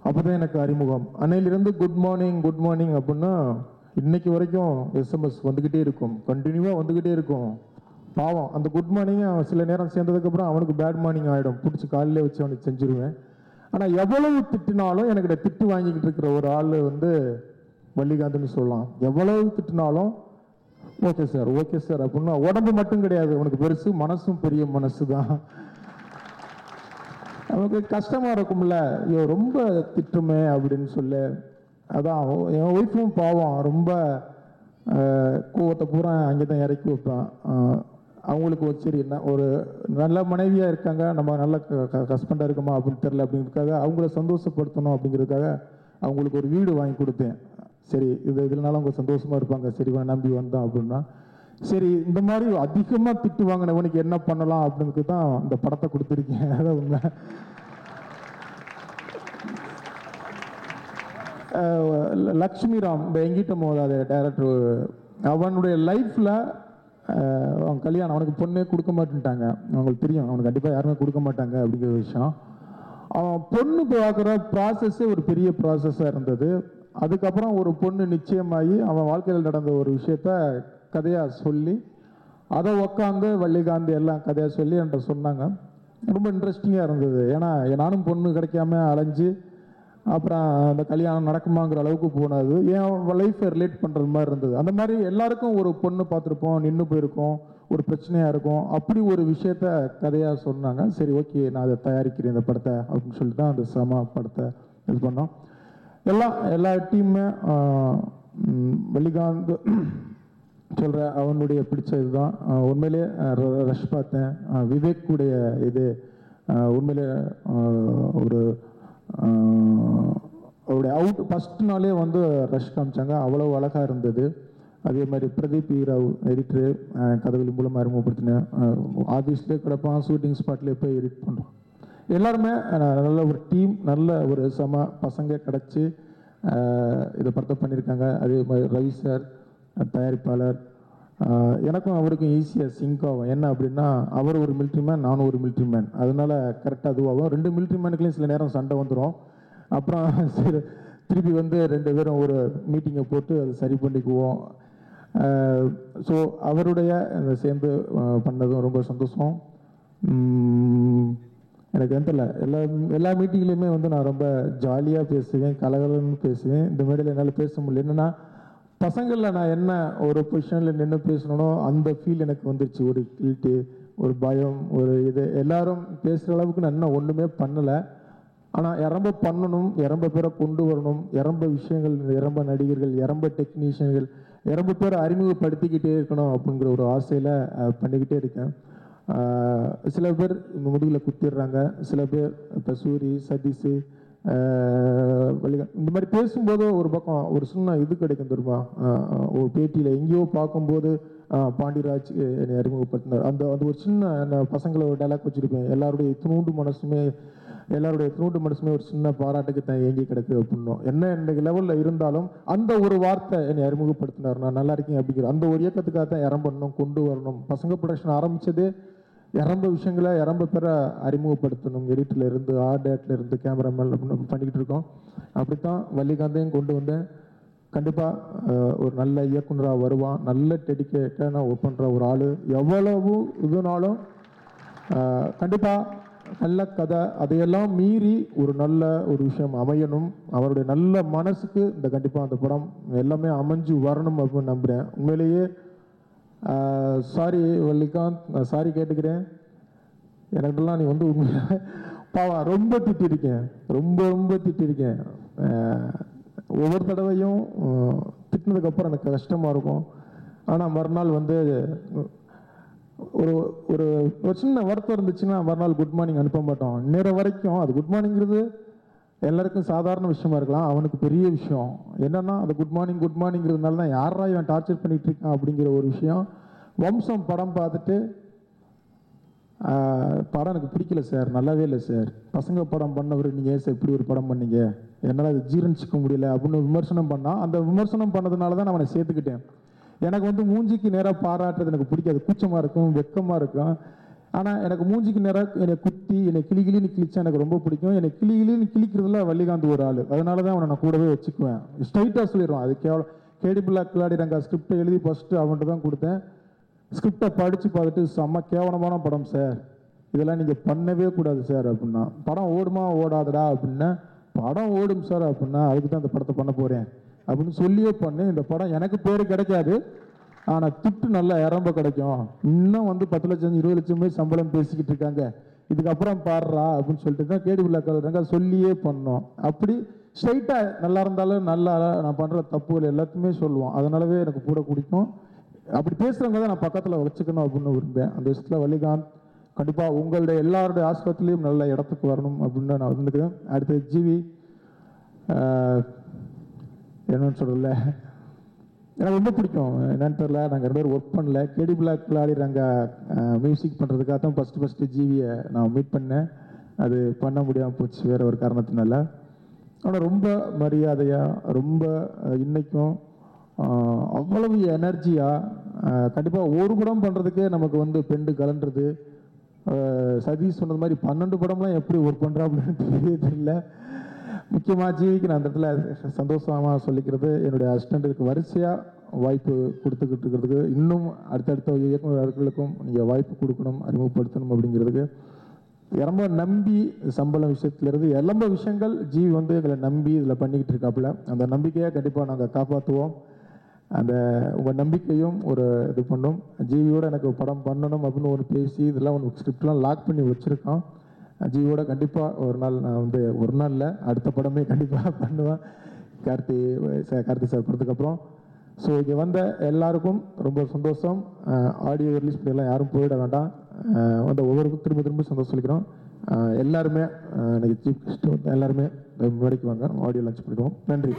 அப்போ தான் எனக்கு அறிமுகம். அன்னையிலிருந்து குட் மார்னிங் அப்படின்னா இன்னைக்கு வரைக்கும் SMS வந்துக்கிட்டே இருக்கும், கண்டினியூவாக வந்துக்கிட்டே இருக்கும். பாவம் அந்த குட் மார்னிங் சில நேரம் சேர்ந்ததுக்கப்புறம் அவனுக்கு பேட் மார்னிங் ஆகிடும். பிடிச்சி காலையிலே வச்சு அவனுக்கு செஞ்சுருவேன். ஆனால் எவ்வளவு திட்டினாலும் எனக்கு திட்டு வாங்கிக்கிட்டு இருக்கிற ஒரு ஆள் வந்து வள்ளிகாந்த்னு சொல்லலாம். எவ்வளவு திட்டினாலும் ஓகே சார் அப்படின்னா உடம்பு மட்டும் கிடையாது, உனக்கு பெருசு மனசும் பெரிய மனசு தான். நமக்கு கஷ்டமாக இருக்கும்ல, ஐயோ ரொம்ப திட்டுமே அப்படின்னு சொல்லு. அதான் என் ஒய்ஃபும் பாவம், ரொம்ப கோவத்தை பூரா அங்கே தான் இறக்கி வைப்பேன். அவங்களுக்கு சரி என்ன ஒரு நல்ல மனைவியாக இருக்காங்க, நம்ம நல்ல ஹஸ்பண்டாக இருக்குமா அப்படின்னு தெரில அப்படிங்கிறதுக்காக அவங்கள சந்தோஷப்படுத்தணும் அப்படிங்கிறதுக்காக அவங்களுக்கு ஒரு வீடு வாங்கி கொடுத்தேன். சரி இதனால அவங்க சந்தோஷமாக இருப்பாங்க, சரி நம்பி வந்தோம் அப்படின்னா. சரி இந்த மாதிரி அதிகமாக திட்டு வாங்கினவனுக்கு என்ன பண்ணலாம் அப்படின்னு தான் இந்த படத்தை கொடுத்துருக்கேன். அதான் உண்மை. லக்ஷ்மி ராம், இந்த எங்கிட்ட மோதாத டைரக்டர், அவனுடைய லைஃப்பில் அவன் கல்யாணம், அவனுக்கு பொண்ணே கொடுக்க மாட்டேன்ட்டாங்க. அவங்களுக்கு தெரியும் அவனுக்கு கண்டிப்பாக யாருமே கொடுக்க மாட்டாங்க அப்படிங்கிற விஷயம். அவன் பொண்ணு பார்க்குற ப்ராசஸ்ஸே ஒரு பெரிய ப்ராசஸாக இருந்தது. அதுக்கப்புறம் ஒரு பொண்ணு நிச்சயமாகி அவன் வாழ்க்கையில் நடந்த ஒரு விஷயத்த கதையாக சொல்லி அதை உக்காந்து வள்ளிகாந்த் எல்லாம் கதையாக சொல்லி என்கிட்ட சொன்னாங்க. ரொம்ப இன்ட்ரெஸ்டிங்காக இருந்தது. ஏன்னா நானும் பொண்ணு கிடைக்காம அலைஞ்சு அப்புறம் அந்த கல்யாணம் நடக்குமாங்கிற அளவுக்கு போனது என் லைஃப்பை ரிலேட் பண்ணுறது மாதிரி இருந்தது. அந்த மாதிரி எல்லாருக்கும் ஒரு பொண்ணு பார்த்துருப்போம், நின்று போயிருக்கோம், ஒரு பிரச்சனையாக இருக்கும். அப்படி ஒரு விஷயத்த கதையாக சொன்னாங்க. சரி ஓகே நான் அதை தயாரிக்கிறேன் இந்த படத்தை அப்படின்னு சொல்லிட்டு தான் அந்த சமா படத்தை இது பண்ணோம். எல்லா டீமுமே வள்ளிகாந்த் சொல்கிற அவனுடைய பிடிச்ச இதுதான். உண்மையிலே ரஷ் பார்த்தேன், விவேக் உடைய இது உண்மையிலே ஒரு அவருடைய அவுட் ஃபஸ்ட் நாளே வந்து ரஷ் காமிச்சாங்க, அவ்வளோ அழகாக இருந்தது. அதே மாதிரி பிரதீப் ஈராவ் எடிட்டரு கதவுலி மூலமாக அறிமுகப்படுத்தினேன். ஆஃபீஸ்லேயே கிடப்பான், ஷூட்டிங் ஸ்பாட்லேயே போய் எடிட் பண்ணுறோம். எல்லாருமே நல்ல ஒரு டீம், நல்ல ஒரு பசங்க கிடச்சி இதை படத்தை பண்ணியிருக்காங்க. அதே மாதிரி ரவி சார் தயாரிப்பாளர், எனக்கும் அவருக்கும் ஈஸியாக சிங்க் ஆகும். என்ன அப்படின்னா அவர் ஒரு மிலிட்ரி மேன், நானும் ஒரு மிலிட்ரி மேன், அதனால கரெக்டாக அதுவாகும். 2 மிலிட்ரி மேனுக்குலேயும் சில நேரம் சண்டை வந்துடும். அப்புறம் சரி திருப்பி வந்து 2 பேரும் ஒரு மீட்டிங்கை போட்டு அதை சரி பண்ணிக்குவோம். ஸோ அவருடைய சேர்ந்து பண்ணதும் ரொம்ப சந்தோஷம். எனக்கு தெரியல, எல்லா மீட்டிங்லேயுமே வந்து நான் ரொம்ப ஜாலியாக பேசுவேன், கலகலன்னு பேசுவேன். இந்த மேடையில் என்னால் பேச முடியல. என்னென்னா பசங்களில் நான் என்ன ஒரு பொசிஷனில் நின்று பேசணும்னோ அந்த ஃபீல் எனக்கு வந்துருச்சு. ஒரு கில்ட்டு, ஒரு பயம், ஒரு இது எல்லாரும் பேசுகிற அளவுக்கு நான் இன்னும் ஒன்றுமே பண்ணலை. ஆனால் எறம்ப பண்ணணும், எறம்ப பேரை கொண்டு வரணும், எறம்ப விஷயங்கள், எறம்ப நடிகர்கள், எறம்ப டெக்னீஷியன்கள், எறம்ப பேரை அறிமுகப்படுத்திக்கிட்டே இருக்கணும் அப்படிங்கிற ஒரு ஆசையில் பண்ணிக்கிட்டே இருக்கேன். சில பேர் முடிவில் குத்திடுறாங்க, சில பேர் இப்போ சூரி, சதீஷ், இந்த மாதிரி பேசும்போது ஒரு பக்கம் ஒரு சின்ன இது கிடைக்கும் தெரியுமா. ஒரு பேட்டியில் எங்கேயோ பார்க்கும்போது பாண்டியராஜ் என்னை அறிமுகப்படுத்தினார். அந்த அந்த ஒரு சின்ன பசங்களை ஒரு டைலாக் வச்சுருப்பேன், எல்லாருடைய இத்தினூண்டு மனசுமே ஒரு சின்ன பாராட்டுக்கு தான் ஏங்கி கிடக்கு அப்படின்னோம். என்ன இன்றைக்கு லெவலில் இருந்தாலும் அந்த ஒரு வார்த்தை என்னை அறிமுகப்படுத்தினார். நான் நல்லா இருக்கேன் அப்படிங்கிற அந்த ஒரு இயக்கத்துக்காக தான் இறம்பணும், கொண்டு வரணும். பசங்க ப்ரொடக்ஷன் ஆரம்பித்ததே இறம்ப விஷயங்களை இறம்ப பேரை அறிமுகப்படுத்தணும். எடிட்டில் இருந்து, ஆர்ட் டேட்டில் இருந்து, கேமராமேன் அப்படின்னு பண்ணிக்கிட்டு இருக்கோம். அப்படித்தான் வள்ளிகாந்தையும் கொண்டு வந்தேன். கண்டிப்பாக ஒரு நல்ல இயக்குனராக வருவான், நல்ல டெடிக்கேட்டான ஒர்க் பண்ணுற ஒரு ஆள். எவ்வளவு இதுனாலும் கண்டிப்பாக நல்ல கதை அதையெல்லாம் மீறி ஒரு நல்ல ஒரு விஷயம் அமையணும். அவருடைய நல்ல மனசுக்கு இந்த கண்டிப்பாக அந்த படம் எல்லாமே அமைஞ்சு வரணும் அப்படின்னு நம்புகிறேன். உண்மையிலேயே சாரி வள்ளிகாந்த், நான் சாரி கேட்டுக்கிறேன். எனக்கெல்லாம் நீ வந்து உண்மையாக பாவா ரொம்ப திட்டிருக்கேன், ரொம்ப திட்டிருக்கேன். ஒவ்வொரு தடவையும் திட்டினதுக்கப்புறம் எனக்கு கஷ்டமாக இருக்கும். ஆனால் மறுநாள் வந்து ஒரு ஒரு ஒரு சின்ன வருத்தம் இருந்துச்சுன்னா மறுநாள் குட் மார்னிங் அனுப்ப மாட்டோம். நேரம் வரைக்கும் அது குட் மார்னிங்கிறது எல்லாருக்கும் சாதாரண விஷயமா இருக்கலாம், அவனுக்கு பெரிய விஷயம் என்னன்னா அந்த குட் மார்னிங்கிறதுனால தான் யாரா இவன் டார்ச்சர் பண்ணிட்டு இருக்கான் அப்படிங்கிற ஒரு விஷயம். வம்சம் படம் பார்த்துட்டு படம் எனக்கு பிடிக்கல சார், நல்லாவே இல்லை சார், பசங்க படம் பண்ணவர் நீங்கள் ஏன் சார் இப்படி ஒரு படம் பண்ணீங்க, என்னால் அது ஜீரணிச்சிக்க முடியல அப்படின்னு விமர்சனம் பண்ணால், அந்த விமர்சனம் பண்ணதுனால தான் நான் அவனை சேர்த்துக்கிட்டேன். எனக்கு வந்து மூஞ்சிக்கு நேராக பாராட்டுறது எனக்கு பிடிக்காது, கூச்சமாக இருக்கும், வெக்கமாக இருக்கும். ஆனால் எனக்கு மூஞ்சிக்கு நேராக என்னை குத்தி என்னை கிளின்னு கிழிச்சா எனக்கு ரொம்ப பிடிக்கும். என்னை கிளின்னு கிழிக்கிறதுல வள்ளிகாந்த் ஒரு ஆள், அதனால தான் அவனை நான் கூடவே வச்சுக்குவேன். ஸ்ட்ரைட்டாக சொல்லிடுவான். அது கேவலம் கேடிபிளாக் கிளாடி ரங்கா ஸ்கிரிப்டை எழுதி ஃபஸ்ட்டு அவன்கிட்ட தான் கொடுத்தேன். ஸ்கிரிப்டை படித்து பார்த்துட்டு செம்ம கேவலமான படம் சார், இதெல்லாம் நீங்கள் பண்ணவே கூடாது சார் அப்படின்னா. படம் ஓடுமா ஓடாதடா அப்படின்னா, படம் ஓடும் சார் அப்படின்னா, அதுக்கு தான் இந்த படத்தை பண்ண போகிறேன் அப்படின்னு சொல்லியே பண்ணு. இந்த படம் எனக்கு பேர் கிடைக்காது, ஆனால் திட்டு நல்லா இறம்ப கிடைக்கும். இன்னும் வந்து 10 லட்சம் 20 லட்சமே சம்பளம் பேசிக்கிட்டு இருக்காங்க, இதுக்கப்புறம் பாடுறா அப்படின்னு சொல்லிட்டு தான் கேடிபிளாக் சொல்லியே பண்ணோம். அப்படி ஸ்ட்ரைட்டாக நல்லா இருந்தாலும் நல்லா நான் பண்ணுற தப்புகள் எல்லாத்தையுமே சொல்லுவோம். அதனாலவே எனக்கு கூட பிடிக்கும். அப்படி பேசுகிறவங்க தான் நான் பக்கத்தில் வச்சுக்கணும் அப்படின்னு விரும்பேன். அந்த விஷயத்தில் வள்ளிகாந்த் கண்டிப்பாக உங்களுடைய எல்லாருடைய ஆஸ்பத்திரிலையும் நல்ல இடத்துக்கு வரணும் அப்படின்னு நான் வந்துக்கிறேன். அடுத்து ஜிவி என்னன்னு சொல்லல, எனக்கு ரொம்ப பிடிக்கும். என்னன்னு தெரியல, நாங்கள் 2 பேரும் ஒர்க் பண்ணல. கேடிபிளாக் கிளாடி நாங்கள் மியூசிக் பண்ணுறதுக்காக தான் ஃபஸ்ட்டு ஜிவியை நான் மீட் பண்ணேன். அது பண்ண முடியாமல் போச்சு வேறு ஒரு காரணத்தினால. ஆனால் ரொம்ப மரியாதையாக, ரொம்ப இன்னைக்கும் அவ்வளவு எனர்ஜியாக, கண்டிப்பாக ஒரு படம் பண்ணுறதுக்கே நமக்கு வந்து பெண்டு கலண்டுறது. சதீஷ் சொன்னது மாதிரி 12 படம்லாம் எப்படி ஒர்க் பண்ணுறா அப்படின்னு தெரியல. முக்கியமாக ஜிவிக்கு நான் அந்த இடத்துல சந்தோஷமாக சொல்லிக்கிறது, என்னுடைய அசிஸ்டண்ட்டுக்கு வரிசையாக வாய்ப்பு கொடுத்துக்கிட்டு இருக்கிறதுக்கு, இன்னும் அடுத்தடுத்த இயக்குநர்களுக்கும் நீங்கள் வாய்ப்பு கொடுக்கணும், அறிமுகப்படுத்தணும் அப்படிங்கிறதுக்கு. ரொம்ப நம்பி சம்பளம் விஷயத்துலேருந்து எல்லாம் விஷயங்கள் ஜிவி வந்து எங்களை நம்பி இதில் பண்ணிக்கிட்டு இருக்காப்புல. அந்த நம்பிக்கையை கண்டிப்பாக நாங்கள் காப்பாற்றுவோம். அந்த உங்கள் நம்பிக்கையும் ஒரு இது பண்ணும். ஜிவியோட எனக்கு படம் பண்ணணும் அப்படின்னு ஒரு பேசி இதெல்லாம் ஒன்று ஸ்கிரிப்ட்லாம் லாக் பண்ணி வச்சுருக்கோம். ஜிவியோட கண்டிப்பாக ஒரு நாள் நான் வந்து ஒரு நாள் இல்லை, அடுத்த படமே கண்டிப்பாக பண்ணுவேன் கார்த்தி சார் படத்துக்கப்புறம். ஸோ இங்கே வந்த எல்லாருக்கும் ரொம்ப சந்தோஷம். ஆடியோ ரிலீஸ் பண்ணியெல்லாம் யாரும் போயிட வேண்டாம், வந்து ஒவ்வொருக்கும் திரும்ப சந்தோஷம் சொல்லிக்கிறோம். எல்லாருமே இன்னைக்கு சீஃப் கெஸ்ட் எல்லாருமே முன்னாடிக்கு வாங்க, ஆடியோ லான்ச் பண்ணிடுவோம். நன்றி.